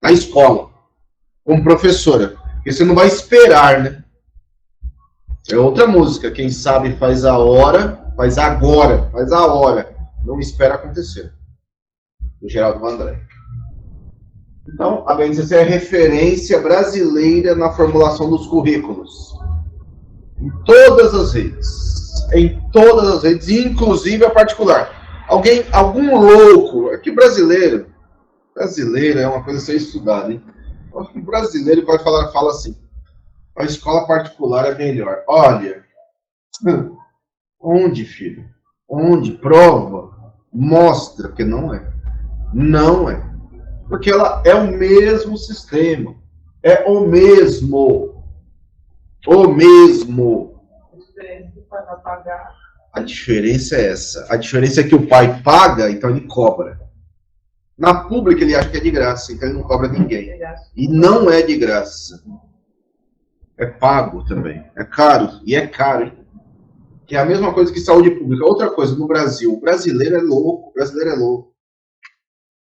Na escola, como professora. Porque você não vai esperar, né? É outra música. Quem sabe faz a hora, faz agora, faz a hora. Não espera acontecer. Do Geraldo Vandré. Então, a BNCC é referência brasileira na formulação dos currículos. Em todas as redes. Em todas as redes, inclusive a particular. Algum louco, aqui brasileiro é uma coisa a ser estudada, hein? O brasileiro vai fala assim, a escola particular é melhor. Olha, onde, filho? Onde? Prova, mostra que não é. Não é. Porque ela é o mesmo sistema. É o mesmo. O mesmo. A diferença é essa. A diferença é que o pai paga, então ele cobra. Na pública ele acha que é de graça, então ele não cobra ninguém. E não é de graça. É pago também. É caro. E é caro, hein? Que é a mesma coisa que saúde pública. Outra coisa, no Brasil, o brasileiro é louco. O brasileiro é louco.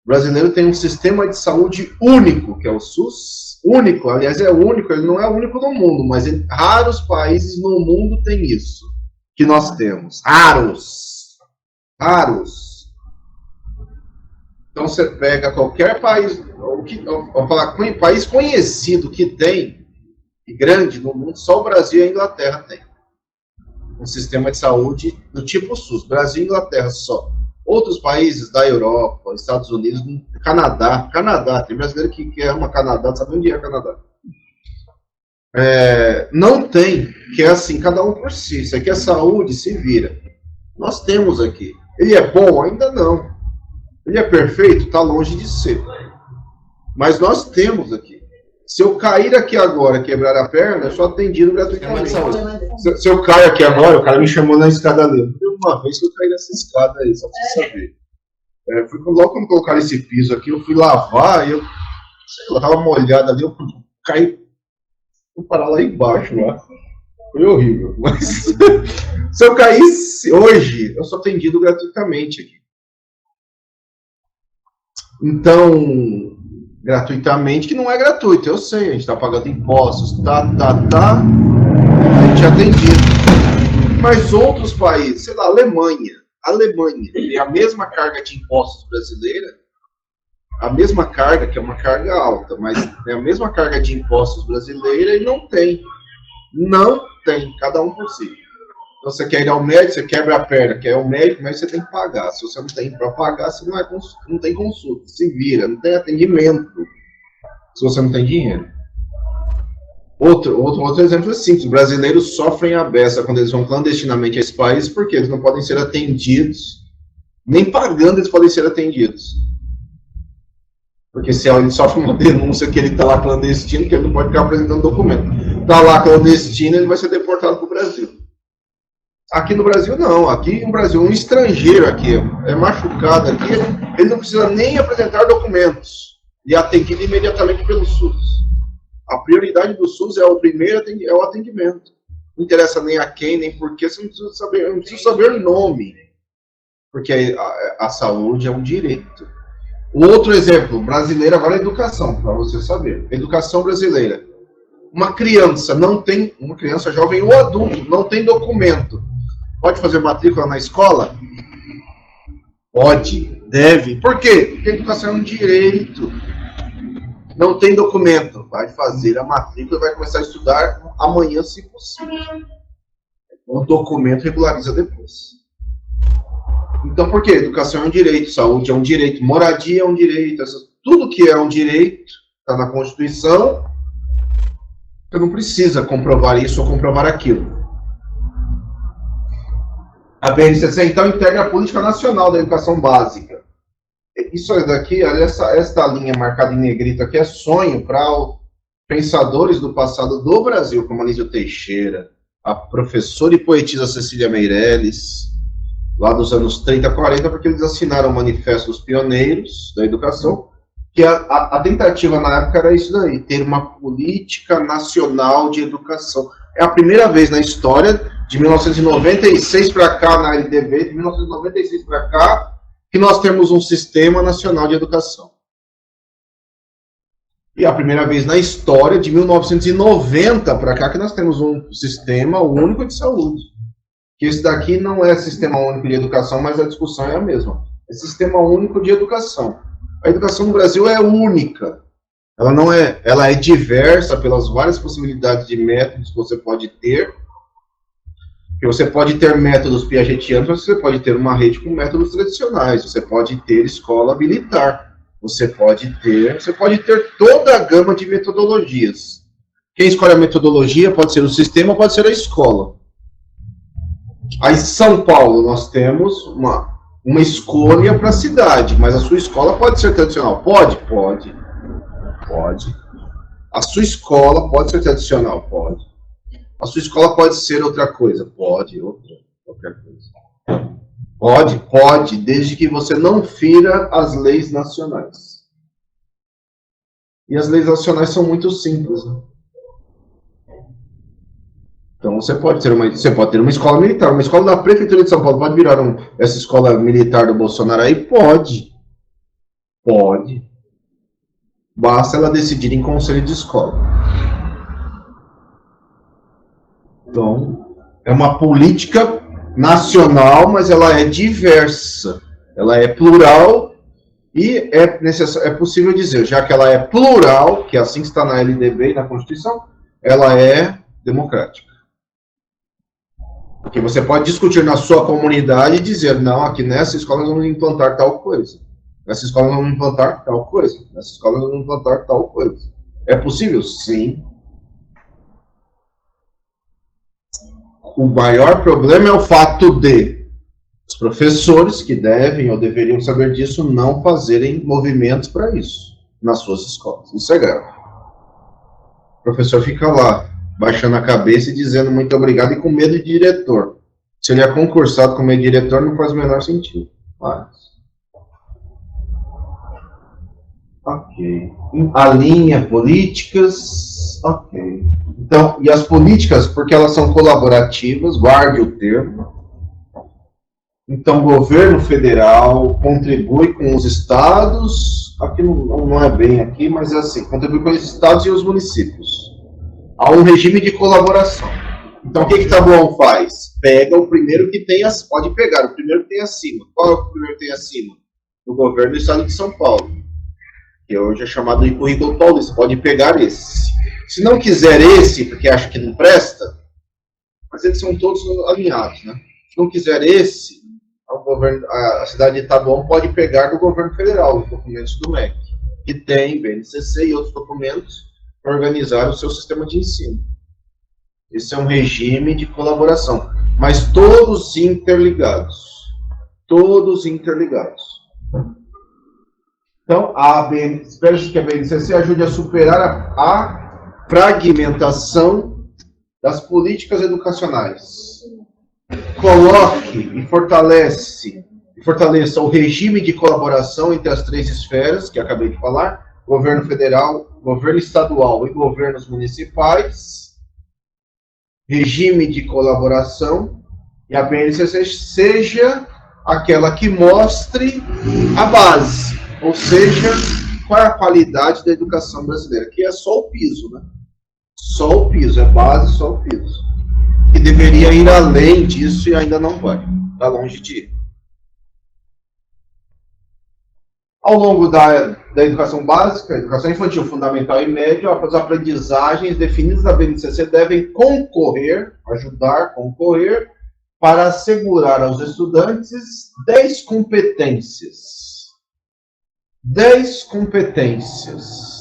O brasileiro tem um sistema de saúde único, que é o SUS. Único, aliás, é único. Ele não é o único no mundo, mas raros países no mundo têm isso. Que nós temos. Raros. Raros. Então você pega qualquer país, vou falar, país conhecido que tem, e grande no mundo, só o Brasil e a Inglaterra tem. Um sistema de saúde do tipo SUS. Brasil e Inglaterra só. Outros países da Europa, Estados Unidos, Canadá, tem brasileiro que ama Canadá, sabe onde é Canadá? Não tem, que é assim, cada um por si. Isso aqui é saúde, se vira. Nós temos aqui. Ele é bom? Ainda não. Ele é perfeito? Está longe de ser. Mas nós temos aqui. Se eu cair aqui agora, quebrar a perna, eu sou atendido gratuitamente. Se eu cair aqui agora, o cara me chamou na escada ali. Uma vez que eu caí nessa escada aí, só pra você saber. Logo quando colocaram esse piso aqui, eu fui lavar e eu tava molhado ali, eu caí, fui parar lá embaixo, lá. Foi horrível. Mas se eu caísse hoje, eu sou atendido gratuitamente aqui. Então, gratuitamente, que não é gratuito, eu sei, a gente está pagando impostos, a gente é atendido. Mas outros países, sei lá, Alemanha tem a mesma carga de impostos brasileira, a mesma carga, que é uma carga alta, mas é a mesma carga de impostos brasileira e não tem, cada um por si. Então você quer ir ao médico, você quebra a perna, quer ir ao médico, mas você tem que pagar. Se você não tem para pagar, você não tem consulta, se vira, não tem atendimento, se você não tem dinheiro. Outro exemplo é simples, os brasileiros sofrem a beça quando eles vão clandestinamente a esse país, porque eles não podem ser atendidos, nem pagando eles podem ser atendidos. Porque se ele sofre uma denúncia que ele está lá clandestino, que ele não pode ficar apresentando documento. Está lá clandestino, ele vai ser deportado para o Brasil. Aqui no Brasil, não. Aqui no Brasil, um estrangeiro aqui, é machucado aqui, ele não precisa nem apresentar documentos e é atendido imediatamente pelo SUS. A prioridade do SUS é o atendimento. Não interessa nem a quem, nem por quê, você não precisa saber o nome. Porque a saúde é um direito. O outro exemplo, brasileiro, agora é educação, para você saber. Educação brasileira. Uma criança jovem ou adulto, não tem documento. Pode fazer matrícula na escola? Pode, deve. Por quê? Porque a educação é um direito. Não tem documento. Vai fazer a matrícula e vai começar a estudar amanhã, se possível. O documento regulariza depois. Então, por quê? Educação é um direito, saúde é um direito, moradia é um direito, tudo que é um direito está na Constituição. Você não precisa comprovar isso ou comprovar aquilo. A BNCC, então, integra a Política Nacional da Educação Básica. Isso daqui, esta linha marcada em negrito aqui, é sonho para pensadores do passado do Brasil, como Anísio Teixeira, a professora e poetisa Cecília Meirelles, lá dos anos 30, 40, porque eles assinaram o Manifesto dos Pioneiros da Educação, que a tentativa na época era isso daí, ter uma política nacional de educação. É a primeira vez na história, de 1996 para cá, na LDB, de 1996 para cá, que nós temos um sistema nacional de educação. E é a primeira vez na história, de 1990 para cá, que nós temos um sistema único de saúde. Que esse daqui não é sistema único de educação, mas a discussão é a mesma. É sistema único de educação. A educação no Brasil é única. Ela é diversa pelas várias possibilidades de métodos que você pode ter. Porque você pode ter métodos piagetianos, mas você pode ter uma rede com métodos tradicionais. Você pode ter escola militar. Você pode ter toda a gama de metodologias. Quem escolhe a metodologia pode ser o sistema, pode ser a escola. Aí em São Paulo nós temos uma escolha para a cidade, mas a sua escola pode ser tradicional. Pode. A sua escola pode ser tradicional, pode. A sua escola pode ser outra coisa, pode, qualquer coisa. Pode, desde que você não fira as leis nacionais. E as leis nacionais são muito simples, né? Então você pode ter uma escola militar, uma escola da Prefeitura de São Paulo pode virar essa escola militar do Bolsonaro aí? Pode. Basta ela decidir em conselho de escola. Então, é uma política nacional, mas ela é diversa, ela é plural e é possível dizer, já que ela é plural, que é assim que está na LDB e na Constituição, ela é democrática. Porque você pode discutir na sua comunidade e dizer, não, aqui nessa escola nós vamos implantar tal coisa, nessa escola nós vamos implantar tal coisa, nessa escola nós vamos implantar tal coisa. É possível? Sim. O maior problema é o fato de os professores, que devem ou deveriam saber disso, não fazerem movimentos para isso nas suas escolas. Isso é grave. O professor fica lá, baixando a cabeça e dizendo muito obrigado e com medo de diretor. Se ele é concursado como diretor, não faz o menor sentido. Mas... ok. Alinha políticas. Ok. Então, e as políticas, porque elas são colaborativas, guarde o termo. Então, o governo federal contribui com os estados, aqui não é bem aqui, mas é assim, contribui com os estados e os municípios. Há um regime de colaboração. Então, o que Taboão faz? Pega o primeiro que tem, pode pegar o primeiro que tem acima. Qual é o primeiro que tem acima? O governo do estado de São Paulo, que hoje é chamado de currículo paulista, pode pegar esse. Se não quiser esse, porque acha que não presta, mas eles são todos alinhados, né? Se não quiser esse, a cidade de Taboão pode pegar do governo federal, os documentos do MEC, que tem BNCC e outros documentos para organizar o seu sistema de ensino. Esse é um regime de colaboração, mas todos interligados. Todos interligados. Então, espero que a BNCC ajude a superar a fragmentação das políticas educacionais. Coloque e fortaleça o regime de colaboração entre as três esferas, que acabei de falar, governo federal, governo estadual e governos municipais, regime de colaboração, e a BNCC seja aquela que mostre a base, ou seja, qual é a qualidade da educação brasileira, que é só o piso, né? Só o piso, é base, só o piso. Que deveria ir além disso e ainda não vai. Está longe de ir. Ao longo da educação básica, educação infantil, fundamental e média, as aprendizagens definidas da BNCC devem concorrer para assegurar aos estudantes 10 competências. 10 competências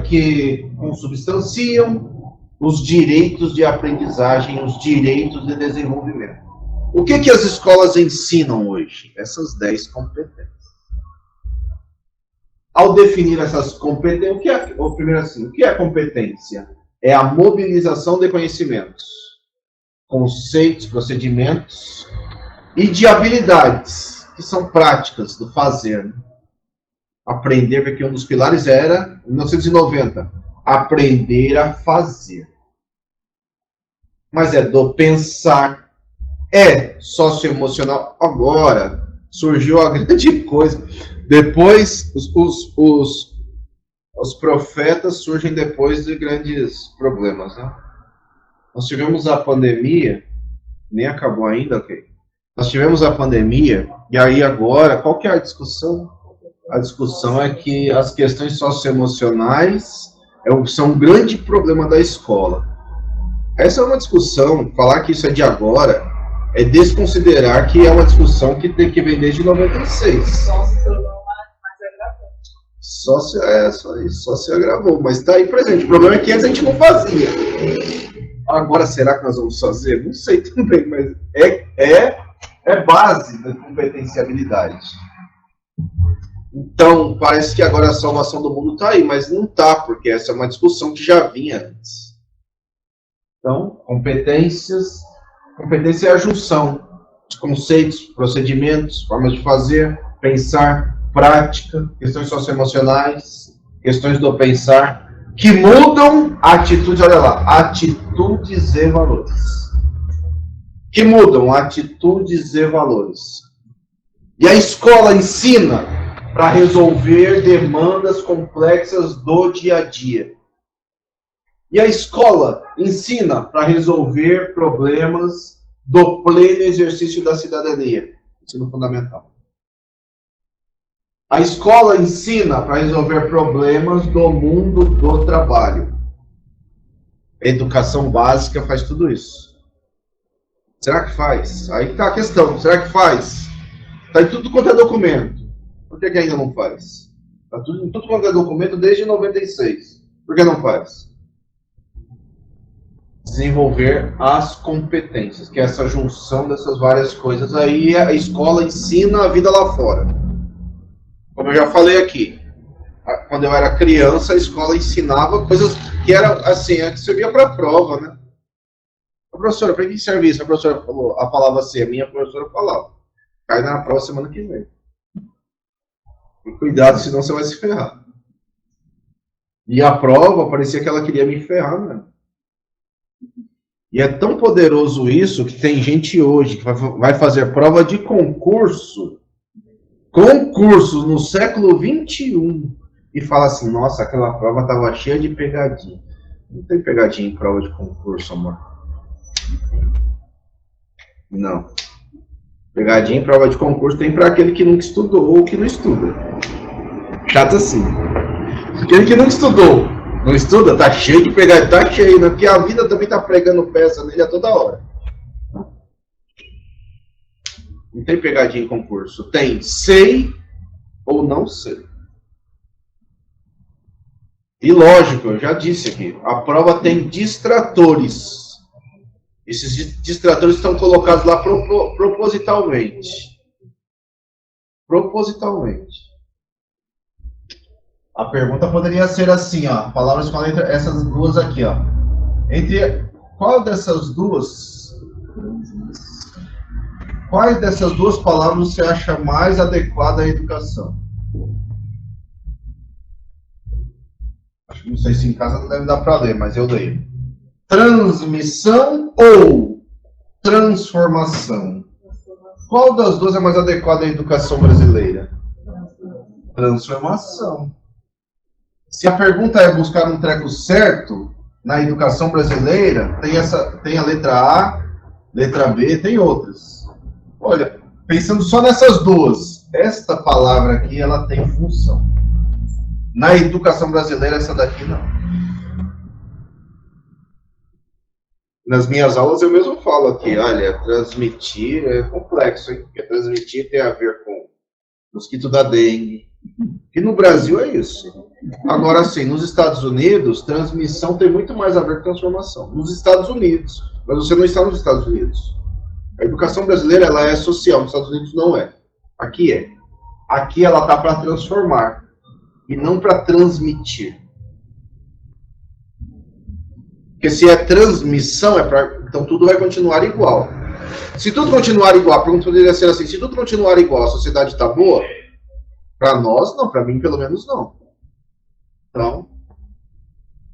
que consubstanciam os direitos de aprendizagem, os direitos de desenvolvimento. O que as escolas ensinam hoje? Essas 10 competências. Ao definir essas competências, o que é competência? É a mobilização de conhecimentos, conceitos, procedimentos e de habilidades, que são práticas do fazer. Né? Aprender, porque um dos pilares era, em 1990, aprender a fazer. Mas é do pensar, é socioemocional. Agora surgiu a grande coisa. Depois, os profetas surgem depois de grandes problemas, né? Nós tivemos a pandemia, nem acabou ainda, ok? Nós tivemos a pandemia, e aí agora, qual que é a discussão? A discussão é que as questões socioemocionais são um grande problema da escola. Essa é uma discussão, falar que isso é de agora, é desconsiderar que é uma discussão que tem que vem desde 96. Só se agravou, mas está aí presente. O problema é que antes a gente não fazia. Agora, será que nós vamos fazer? Não sei também, mas é base da competenciabilidade. Então, parece que agora a salvação do mundo está aí, mas não está, porque essa é uma discussão que já vinha antes. Então, competência é a junção de conceitos, procedimentos, formas de fazer, pensar, prática, questões socioemocionais, questões do pensar, que mudam atitudes, olha lá, atitudes e valores. Que mudam atitudes e valores. E a escola ensina para resolver demandas complexas do dia a dia. E a escola ensina para resolver problemas do pleno exercício da cidadania. Ensino fundamental. A escola ensina para resolver problemas do mundo do trabalho. A educação básica faz tudo isso. Será que faz? Aí está a questão. Será que faz? Está em tudo quanto é documento. Por que ainda não faz? Está em tudo quanto é documento desde 96. Por que não faz? Desenvolver as competências, que é essa junção dessas várias coisas. Aí a escola ensina a vida lá fora. Como eu já falei aqui, quando eu era criança, a escola ensinava coisas que eram assim, que servia para a prova, né? A professora, para que serve isso? A professora falou, a palavra assim, a minha professora falava. Cai na prova semana que vem. E cuidado, senão você vai se ferrar. E a prova, parecia que ela queria me ferrar, né? E é tão poderoso isso que tem gente hoje que vai fazer prova de concursos no século XXI e fala assim, nossa, aquela prova estava cheia de pegadinha. Não tem pegadinha em prova de concurso, amor. Não. Pegadinha em prova de concurso tem para aquele que nunca estudou ou que não estuda. Chato assim. Aquele que nunca estudou, não estuda, tá cheio de pegadinha, tá cheio, né? Porque a vida também tá pregando peça nele a toda hora. Não tem pegadinha em concurso. Tem sei ou não sei. E lógico, eu já disse aqui, a prova tem distratores. Esses distratores estão colocados lá propositalmente. Propositalmente. A pergunta poderia ser assim, ó. Palavras com entre essas duas aqui, ó. Entre quais dessas duas palavras você acha mais adequada à educação? Não sei se em casa não deve dar para ler, mas eu leio. Transmissão ou transformação? Qual das duas é mais adequada à educação brasileira? Transformação. Se a pergunta é buscar um treco certo na educação brasileira, tem a letra A, letra B, tem outras. Olha, pensando só nessas duas, esta palavra aqui, ela tem função. Na educação brasileira, essa daqui não. Nas minhas aulas eu mesmo falo aqui, olha, transmitir é complexo, hein? Porque transmitir tem a ver com mosquito da dengue. E no Brasil é isso. Agora sim, nos Estados Unidos, transmissão tem muito mais a ver com transformação. Nos Estados Unidos, mas você não está nos Estados Unidos. A educação brasileira, ela é social, nos Estados Unidos não é. Aqui é. Aqui ela está para transformar e não para transmitir. Porque se é transmissão, então tudo vai continuar igual. Se tudo continuar igual, a pergunta poderia ser assim, se tudo continuar igual, a sociedade está boa? Para nós, não. Para mim, pelo menos, não. Então,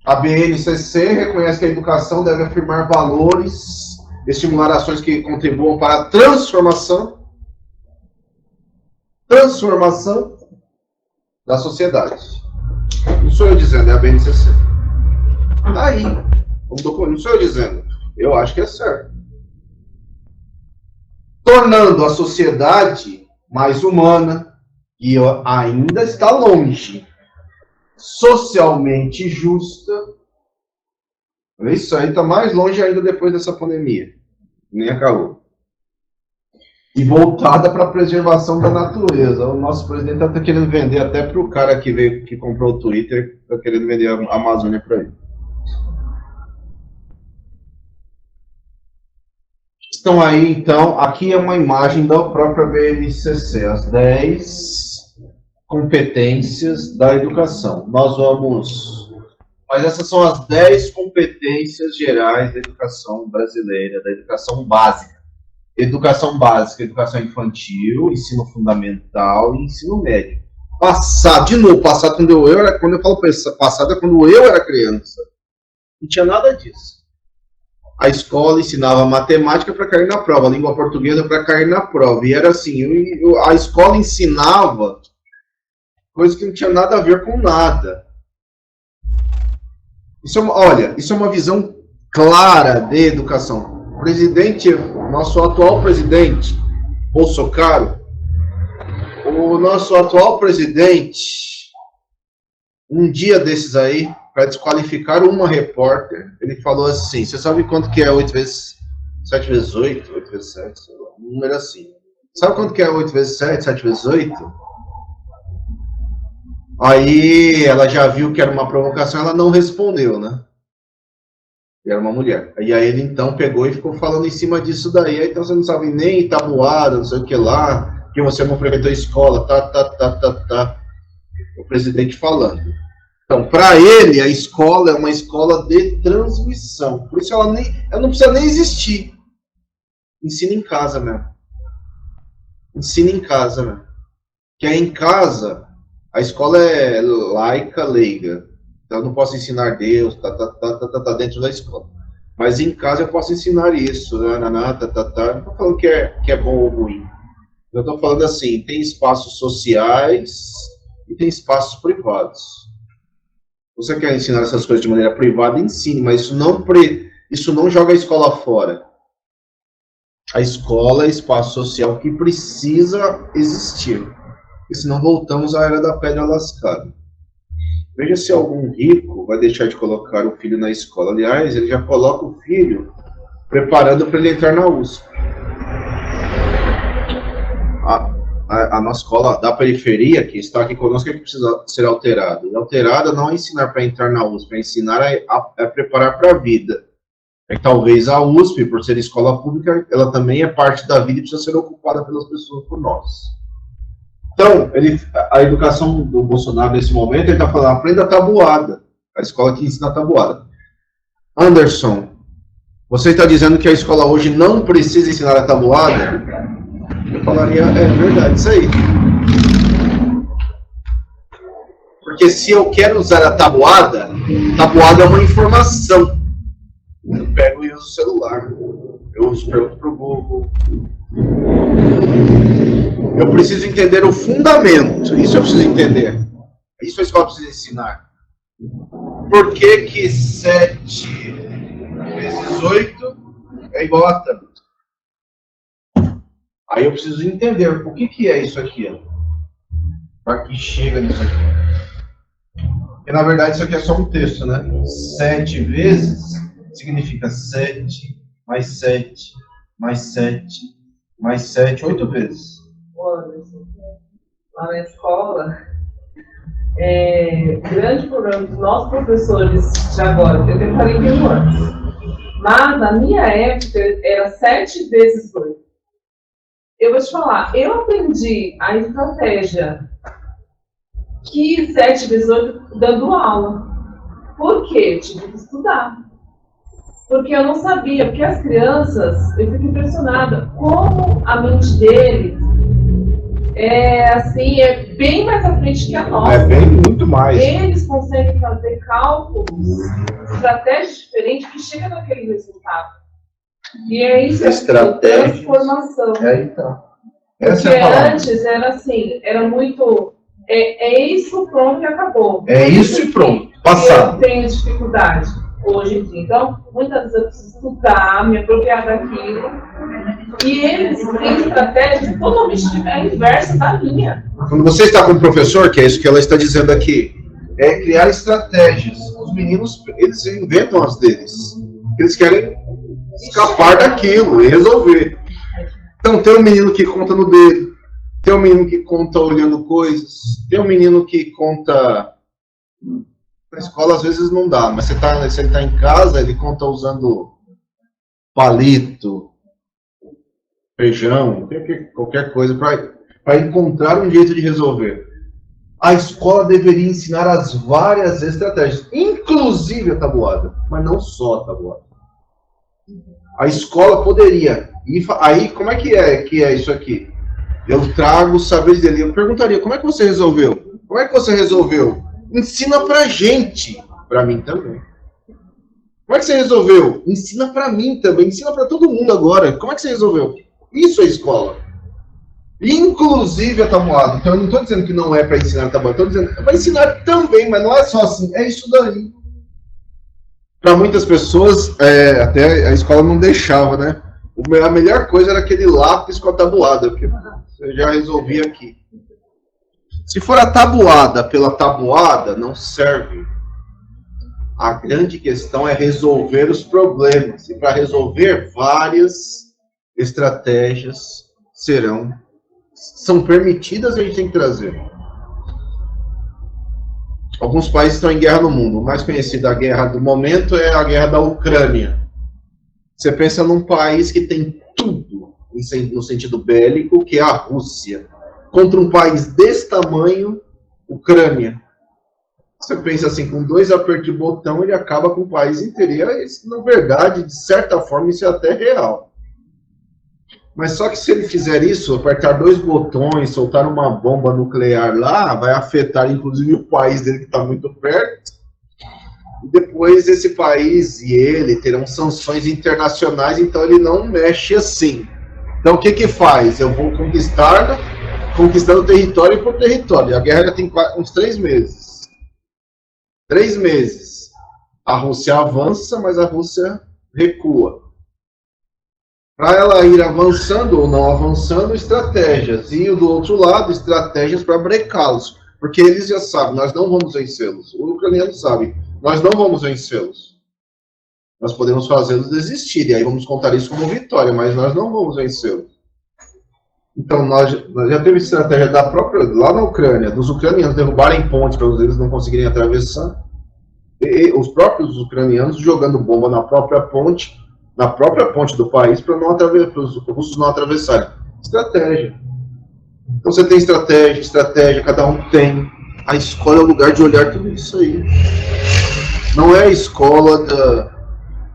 a BNCC reconhece que a educação deve afirmar valores, estimular ações que contribuam para a transformação da sociedade. sou eu dizendo, é a BNCC. Aí, não sou eu dizendo. Eu acho que é certo. Tornando a sociedade mais humana, e ainda está longe, socialmente justa. Isso aí está mais longe ainda depois dessa pandemia. Nem acabou. E voltada para a preservação da natureza. O nosso presidente está querendo vender até para o cara que comprou o Twitter, está querendo vender a Amazônia para ele. Estão aí, então, aqui é uma imagem da própria BNCC, as 10 competências da educação. Nós vamos... Mas essas são as 10 competências gerais da educação brasileira, da educação básica. Educação básica, educação infantil, ensino fundamental e ensino médio. Passado, de novo, passado quando eu falo passado é quando eu era criança. Não tinha nada disso. A escola ensinava matemática para cair na prova, a língua portuguesa para cair na prova. E era assim, a escola ensinava coisas que não tinha nada a ver com nada. Isso é uma visão clara de educação. O nosso atual presidente, Bolsonaro, o nosso atual presidente, um dia desses aí, para desqualificar uma repórter, ele falou assim, você sabe quanto que é 8 vezes 7 vezes 8? 8 vezes 7, sei lá, um número assim. Sabe quanto que é 8 vezes 7, 7 vezes 8? Aí ela já viu que era uma provocação, ela não respondeu, né? Era uma mulher. E aí ele então pegou e ficou falando em cima disso daí. Aí, então você não sabe nem tabuada, não sei o que lá, que você não frequentou a escola, O presidente falando. Então, para ele, a escola é uma escola de transmissão. Por isso ela não precisa nem existir. Ensina em casa mesmo. Ensina em casa mesmo. Que aí em casa, a escola é laica, leiga. Então eu não posso ensinar Deus, dentro da escola. Mas em casa eu posso ensinar isso, não estou falando que é bom ou ruim. Eu estou falando assim, tem espaços sociais e tem espaços privados. Você quer ensinar essas coisas de maneira privada, ensine, mas isso não joga a escola fora. A escola é espaço social que precisa existir. Porque senão voltamos à era da pedra lascada. Veja se algum rico vai deixar de colocar o filho na escola. Aliás, ele já coloca o filho preparando para ele entrar na USP. A nossa escola da periferia, que está aqui conosco, é que precisa ser alterada. E alterada não é ensinar para entrar na USP, é ensinar a preparar para a vida. É que talvez a USP, por ser escola pública, ela também é parte da vida e precisa ser ocupada pelas pessoas, por nós. Então, a educação do Bolsonaro, nesse momento, ele está falando, aprenda a tabuada. A escola que ensina a tabuada. Anderson, você está dizendo que a escola hoje não precisa ensinar a tabuada? Eu falaria, é verdade, isso aí. Porque se eu quero usar a tabuada é uma informação. Eu pego e uso o celular. Eu pergunto para o Google. Eu preciso entender o fundamento. Isso eu preciso entender. Isso a escola precisa ensinar. Por que 7 vezes 8 é igual a tanto? Aí eu preciso entender o que é isso aqui. Para que chega nisso aqui. Porque na verdade isso aqui é só um texto, né? 7 vezes significa 7 mais 7 mais 7 mais 7, 8 vezes. Anderson, lá na escola, o grande problema dos nossos professores de agora, eu tenho 41 anos, mas na minha época era 7 vezes 8. Eu vou te falar, eu aprendi a estratégia que 7 vezes 8 dando aula. Por quê? Eu tive que estudar. Porque eu não sabia, porque as crianças, eu fico impressionada como a mente deles é bem mais à frente que a nossa. É bem muito mais. Eles conseguem fazer cálculos, estratégias diferentes que chegam naquele resultado. E é isso, transformação. Então. Porque antes era assim, era muito É isso, pronto e acabou. É isso e pronto. Passado. Eu tenho dificuldade hoje em dia. Então, muitas vezes eu preciso estudar, me apropriar daquilo. E eles têm estratégia totalmente inversa da minha. Quando você está com o professor, que é isso que ela está dizendo aqui, é criar estratégias. Os meninos, eles inventam as deles. Eles querem escapar daquilo e resolver. Então, tem um menino que conta no dedo, tem um menino que conta olhando coisas, tem um menino que conta... Na escola, às vezes, não dá, mas se ele está em casa, ele conta usando palito, feijão, qualquer coisa, para encontrar um jeito de resolver. A escola deveria ensinar as várias estratégias, inclusive a tabuada, mas não só a tabuada. A escola poderia. E aí, como é que é isso aqui? Eu trago os saberes dele. Eu perguntaria, como é que você resolveu? Como é que você resolveu? Ensina pra gente. Pra mim também. Como é que você resolveu? Ensina pra mim também. Ensina pra todo mundo agora. Como é que você resolveu? Isso é escola. Inclusive a tabuada. Então eu não estou dizendo que não é para ensinar a tabuada. Estou dizendo que vai ensinar também, mas não é só assim. É isso daí. Para muitas pessoas, até a escola não deixava, né? A melhor coisa era aquele lápis com a tabuada, porque você já resolvia aqui. Se for a tabuada pela tabuada, não serve. A grande questão é resolver os problemas. E para resolver, várias estratégias são permitidas, a gente tem que trazer. Alguns países estão em guerra no mundo. O mais conhecido, a guerra do momento, é a guerra da Ucrânia. Você pensa num país que tem tudo no sentido bélico, que é a Rússia, contra um país desse tamanho, Ucrânia. Você pensa assim, com 2 apertos de botão, ele acaba com o país inteiro. E, na verdade, de certa forma, isso é até real. Mas só que se ele fizer isso, apertar 2 botões, soltar uma bomba nuclear lá, vai afetar inclusive o país dele que está muito perto. E depois esse país e ele terão sanções internacionais, então ele não mexe assim. Então o que faz? Eu vou conquistando território por território. A guerra já tem uns 3 meses. 3 meses. A Rússia avança, mas a Rússia recua. Para ela ir avançando ou não avançando, estratégias. E do outro lado, estratégias para brecá-los. Porque eles já sabem, nós não vamos vencê-los. O ucraniano sabe, nós não vamos vencê-los. Nós podemos fazê-los desistir, e aí vamos contar isso como vitória, mas nós não vamos vencê-los. Então, nós já teve estratégia da própria, lá na Ucrânia, dos ucranianos derrubarem pontes para eles não conseguirem atravessar. E os próprios ucranianos jogando bomba na própria ponte do país para os russos não atravessarem. Estratégia. Então você tem estratégia, cada um tem. A escola é o lugar de olhar tudo isso aí. Não é a escola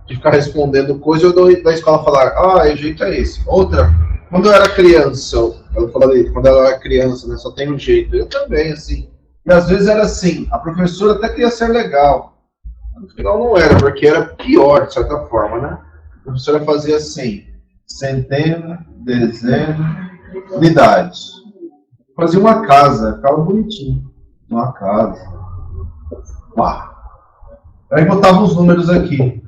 de ficar respondendo coisa ou da escola falar, o jeito é esse. Outra, quando eu era criança, ela falou ali, quando ela era criança, né, só tem um jeito. Eu também, assim. E às vezes era assim, a professora até queria ser legal. No final não era, porque era pior, de certa forma, né? A professora fazia assim, centena, dezena, unidades. Fazia uma casa, ficava bonitinho. Uma casa. Pá. Aí botava os números aqui.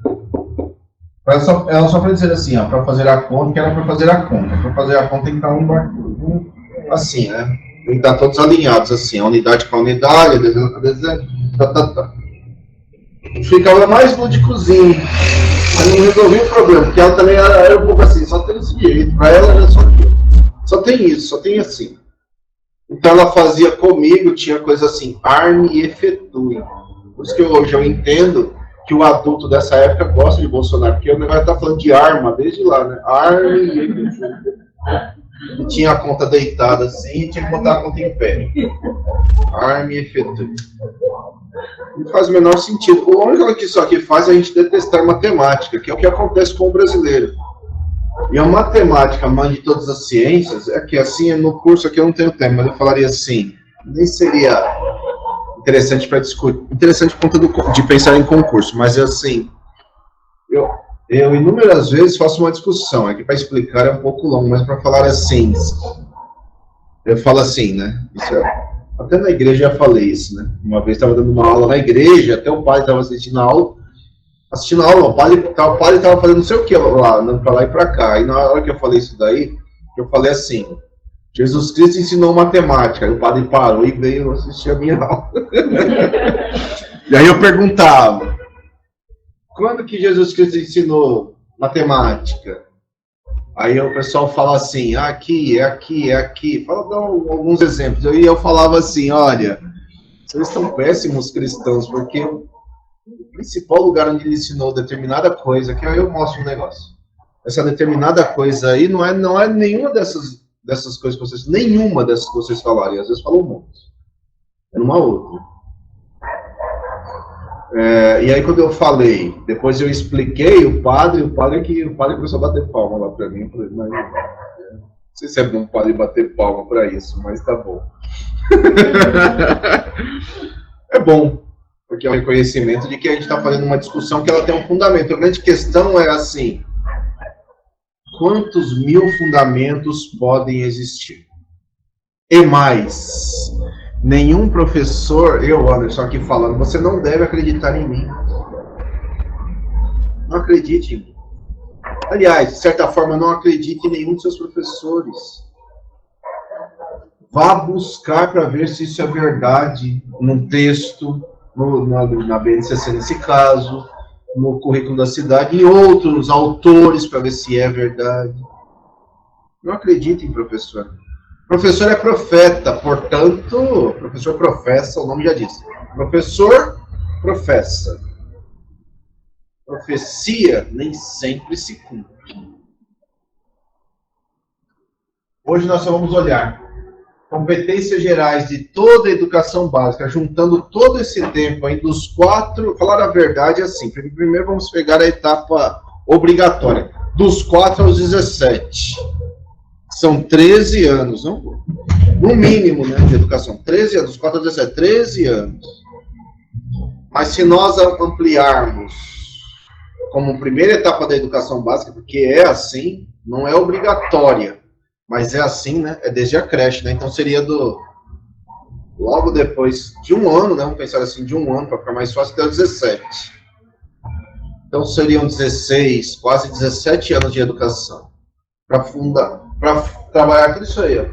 Ela só para dizer assim, para fazer a conta, que era para fazer a conta. Para fazer a conta tem que estar assim, né? Tem que estar todos alinhados, assim, a unidade com a unidade, a dezena, Ficava mais lúdicozinho. Mas não resolvia o problema, porque ela também era um pouco assim, só tem esse jeito. Para ela era só tem isso, só tem assim. Então ela fazia comigo, tinha coisa assim, arme e efetue. Por isso que hoje eu entendo que o adulto dessa época gosta de Bolsonaro, porque o negócio tá falando de arma desde lá, né? Arme e efetue. E tinha a conta deitada assim, e tinha que botar a conta em pé. Arme e efetue. Não faz o menor sentido. O único que isso aqui faz é a gente detestar matemática, que é o que acontece com o brasileiro. E a matemática, mãe de todas as ciências, é que assim, no curso aqui eu não tenho tempo, mas eu falaria assim, nem seria interessante para discutir, interessante por conta de pensar em concurso, mas assim, eu inúmeras vezes faço uma discussão, é que para explicar é um pouco longo, mas para falar assim, eu falo assim, né, Até na igreja já falei isso, né? Uma vez estava dando uma aula na igreja, até o padre estava assistindo a aula, o padre estava fazendo não sei o que lá, andando para lá e para cá. E na hora que eu falei isso daí, eu falei assim, Jesus Cristo ensinou matemática. Aí o padre parou e veio assistir a minha aula. E aí eu perguntava, quando que Jesus Cristo ensinou matemática? Aí o pessoal fala assim, aqui, é aqui, é aqui. Fala, dá alguns exemplos. E eu falava assim, olha, vocês são péssimos cristãos, porque o principal lugar onde ele ensinou determinada coisa, que aí eu mostro um negócio. Essa determinada coisa aí não é nenhuma dessas coisas que vocês, nenhuma dessas que vocês falaram, e às vezes falam um monte. É numa outra. E aí quando eu falei, depois eu expliquei, o padre começou a bater palma lá pra mim. Eu falei, mas, não sei se é bom o padre bater palma pra isso, mas tá bom. É bom, porque é um reconhecimento de que a gente está fazendo uma discussão que ela tem um fundamento. A grande questão é assim, quantos mil fundamentos podem existir? E mais, nenhum professor, eu, Anderson, aqui falando, você não deve acreditar em mim. Não acredite em mim. Aliás, de certa forma, não acredite em nenhum de seus professores. Vá buscar para ver se isso é verdade num texto, na BNCC nesse caso, no currículo da cidade, em outros autores para ver se é verdade. Não acredite em professor. Professor é profeta, portanto, professor professa, o nome já diz. Professor professa. Profecia nem sempre se cumpre. Hoje nós só vamos olhar competências gerais de toda a educação básica, juntando todo esse tempo aí dos 4, falar a verdade assim, primeiro vamos pegar a etapa obrigatória, dos 4 aos 17. São 13 anos, não? No mínimo, né, de educação. 13 anos, 4 a 17, 13 anos. Mas se nós ampliarmos como primeira etapa da educação básica, porque é assim, não é obrigatória, mas é assim, né? É desde a creche, né? Então seria logo depois de um ano, né? Vamos pensar assim, de um ano, para ficar mais fácil, até os 17. Então seriam 16, quase 17 anos de educação. Para trabalhar tudo isso aí, ó,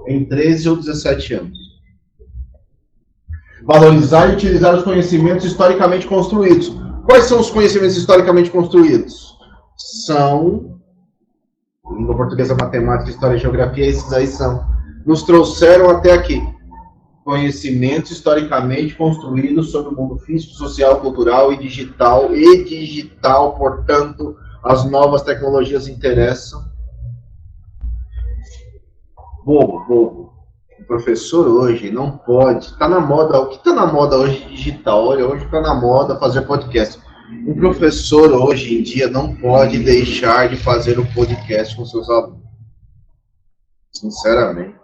em 13 ou 17 anos. Valorizar e utilizar os conhecimentos historicamente construídos. Quais são os conhecimentos historicamente construídos? São língua portuguesa, matemática, história e geografia, esses aí nos trouxeram até aqui. Conhecimentos historicamente construídos sobre o mundo físico, social, cultural e digital, portanto, as novas tecnologias interessam. Bobo. O professor hoje não pode, está na moda, o que está na moda hoje digital, olha, hoje está na moda fazer podcast. Um professor hoje em dia não pode deixar de fazer o podcast com seus alunos. Sinceramente.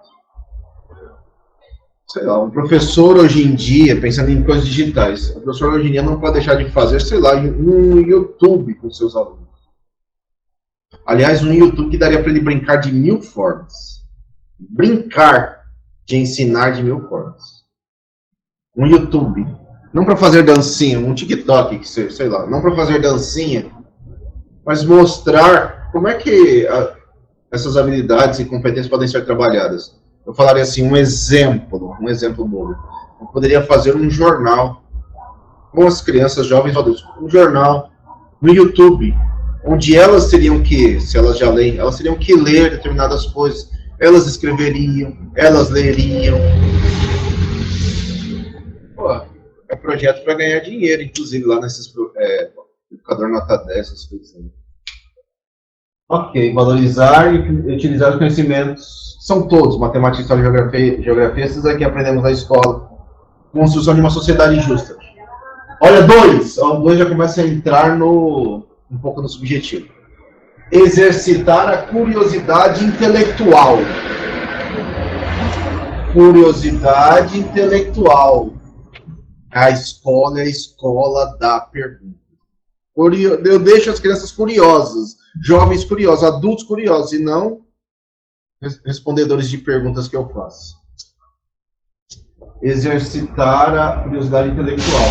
Sei lá, um professor hoje em dia, pensando em coisas digitais, o professor hoje em dia não pode deixar de fazer, sei lá, um YouTube com seus alunos. Aliás, um YouTube que daria para ele brincar de 1000 formas. Brincar de ensinar de 1000 formas. Um YouTube. Não para fazer dancinha, um TikTok, que sei lá, não para fazer dancinha, mas mostrar como é que essas habilidades e competências podem ser trabalhadas. Eu falaria assim, um exemplo bobo. Eu poderia fazer um jornal com as crianças, jovens, adultos, um jornal no YouTube, onde elas teriam que, se elas já leem, elas teriam que ler determinadas coisas, elas escreveriam, elas leriam. Pô, é projeto para ganhar dinheiro, inclusive, lá nesses educador nota 10, essas coisas aí. Ok, valorizar e utilizar os conhecimentos, são todos, matemática, história e geografia, esses aqui aprendemos na escola. Construção de uma sociedade justa. Olha, o 2 já começa a entrar um pouco no subjetivo. Exercitar a curiosidade intelectual. Curiosidade intelectual. A escola é a escola da pergunta. Eu deixo as crianças curiosas, jovens curiosos, adultos curiosos, e não respondedores de perguntas que eu faço. exercitar a curiosidade intelectual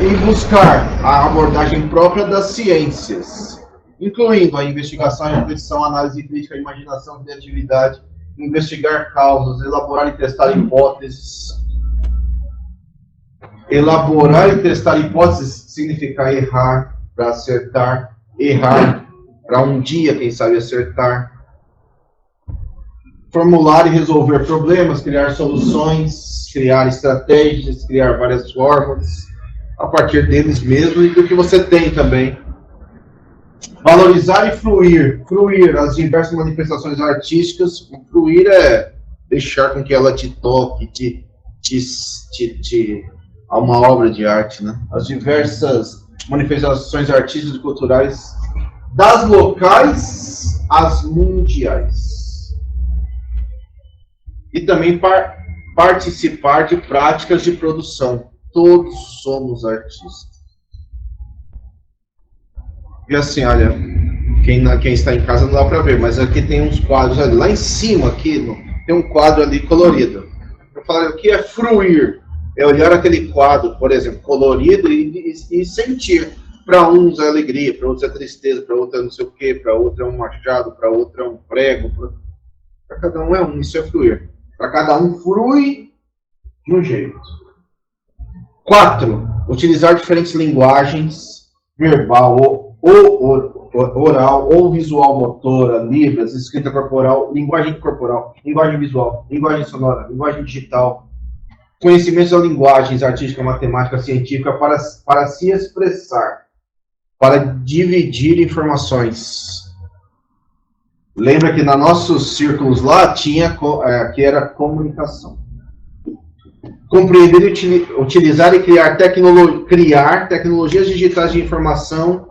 e buscar a abordagem própria das ciências, incluindo a investigação, a reflexão, a análise crítica, a imaginação, a criatividade, investigar causas, elaborar e testar hipóteses. Elaborar e testar hipóteses significa errar para acertar, errar para um dia, quem sabe, acertar. Formular e resolver problemas, criar soluções, criar estratégias, criar várias fórmulas a partir deles mesmos e do que você tem também. Valorizar e fruir as diversas manifestações artísticas. O fruir é deixar com que ela te toque, a uma obra de arte, né? As diversas manifestações artísticas e culturais, das locais às mundiais. E também participar de práticas de produção. Todos somos artistas. E assim, olha, quem está em casa não dá para ver, mas aqui tem uns quadros ali. Lá em cima, aqui, tem um quadro ali colorido. Eu falei, o que é fruir? É olhar aquele quadro, por exemplo, colorido e sentir. Para uns é alegria, para outros é tristeza, para outros é não sei o quê, para outro é um machado, para outro é um prego. Para cada um é um, isso é fruir. Para cada um flui de um jeito. 4. Utilizar diferentes linguagens, verbal, ou oral, ou visual motora, libras, escrita corporal, linguagem visual, linguagem sonora, linguagem digital, conhecimentos das linguagens artística, matemática, científica, para se expressar, para dividir informações. Lembra que nos nossos círculos lá tinha que era comunicação. Compreender, utilizar e criar tecnologias digitais de informação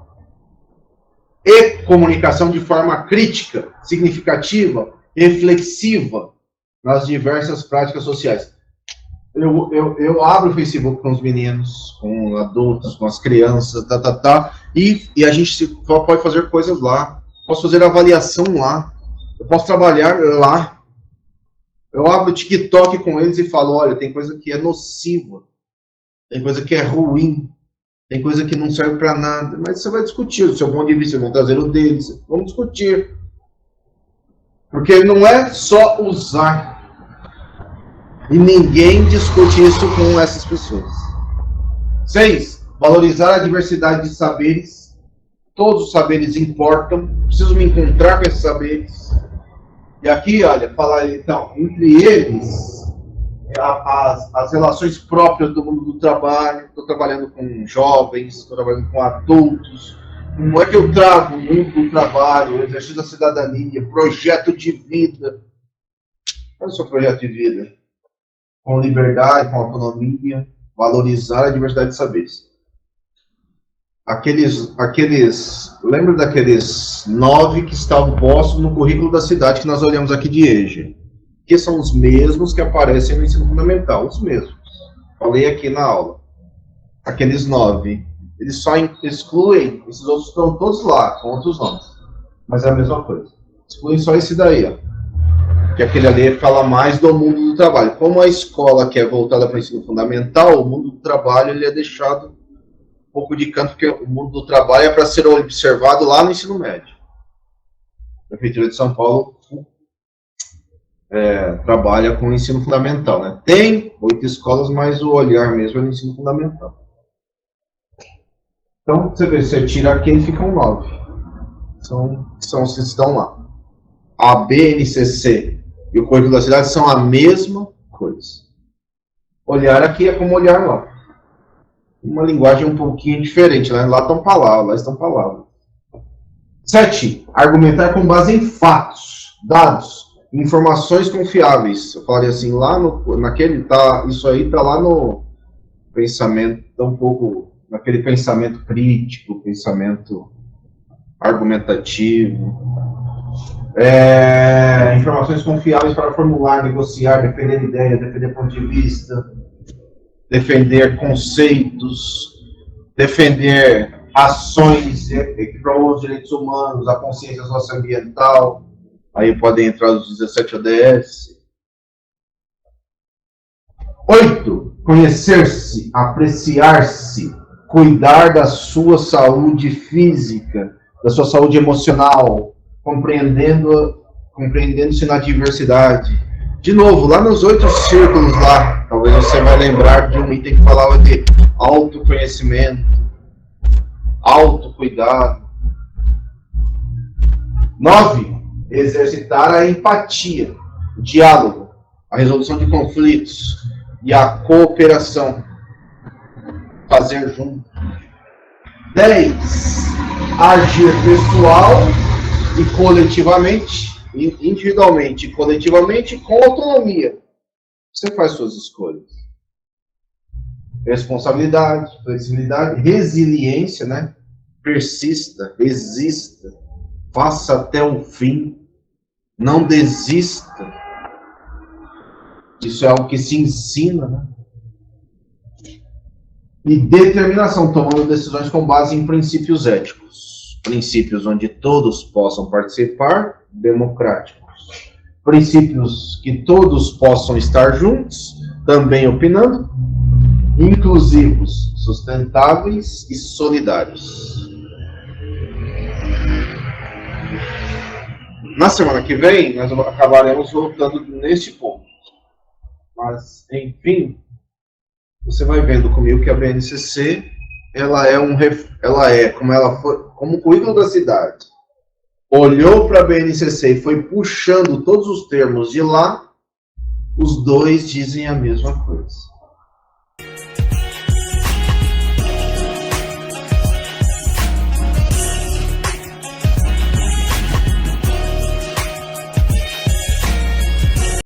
e comunicação de forma crítica, significativa, reflexiva nas diversas práticas sociais. Eu abro o Facebook com os meninos, com adultos, com as crianças, e a gente pode fazer coisas lá. Posso fazer avaliação lá, eu posso trabalhar lá, eu abro o TikTok com eles e falo, olha, tem coisa que é nociva, tem coisa que é ruim, tem coisa que não serve para nada, mas você vai discutir o seu ponto de vista, vão trazer o deles, vamos discutir. Porque não é só usar, e ninguém discute isso com essas pessoas. 6. Valorizar a diversidade de saberes. Todos os saberes importam, preciso me encontrar com esses saberes. E aqui, olha, falar então, entre eles, as relações próprias do mundo do trabalho. Estou trabalhando com jovens, estou trabalhando com adultos. Como é que eu trago o mundo do trabalho, o exercício da cidadania, projeto de vida? Qual é o seu projeto de vida? Com liberdade, com autonomia, valorizar a diversidade de saberes. Lembra daqueles 9 que estavam postos no currículo da cidade que nós olhamos aqui de EJA? Que são os mesmos que aparecem no ensino fundamental, os mesmos. Falei aqui na aula. Aqueles 9. Eles só excluem, esses outros estão todos lá, com outros nomes. Mas é a mesma coisa. Excluem só esse daí, ó. Que aquele ali fala mais do mundo do trabalho. Como a escola que é voltada para o ensino fundamental, o mundo do trabalho ele é deixado um pouco de canto, porque o mundo do trabalho é para ser observado lá no ensino médio. A Prefeitura de São Paulo trabalha com o ensino fundamental, né? Tem 8 escolas, mas o olhar mesmo é no ensino fundamental. Então, você vê, você tira aqui e ficam 9. São os que estão lá. A BNCC e o currículo da cidade são a mesma coisa. Olhar aqui é como olhar lá. Uma linguagem um pouquinho diferente, né? Lá estão palavras. 7. Argumentar com base em fatos, dados, informações confiáveis. Eu falaria assim, lá isso aí está lá no pensamento, tá um pouco naquele pensamento crítico, pensamento argumentativo. Informações confiáveis para formular, negociar, defender ideias, defender ponto de vista, defender conceitos, defender ações que promovam os direitos humanos, a consciência socioambiental. Aí podem entrar os 17 ODS. 8. Conhecer-se, apreciar-se, cuidar da sua saúde física, da sua saúde emocional, compreendendo-se na diversidade. De novo, lá nos 8 círculos lá, talvez você vai lembrar de um item que falava de autoconhecimento, autocuidado. 9. Exercitar a empatia, o diálogo, a resolução de conflitos e a cooperação. Fazer junto. 10. Agir pessoal e coletivamente, individualmente e coletivamente, com autonomia. Você faz suas escolhas. Responsabilidade, flexibilidade, resiliência, né? Persista, resista, faça até o fim, não desista. Isso é algo que se ensina, né? E determinação, tomando decisões com base em princípios éticos. Princípios onde todos possam participar, democráticos. Princípios que todos possam estar juntos, também opinando, inclusivos, sustentáveis e solidários. Na semana que vem, nós acabaremos voltando neste ponto. Mas, enfim, você vai vendo comigo que a BNCC, como o ídolo da cidade, olhou para a BNCC e foi puxando todos os termos de lá, os dois dizem a mesma coisa.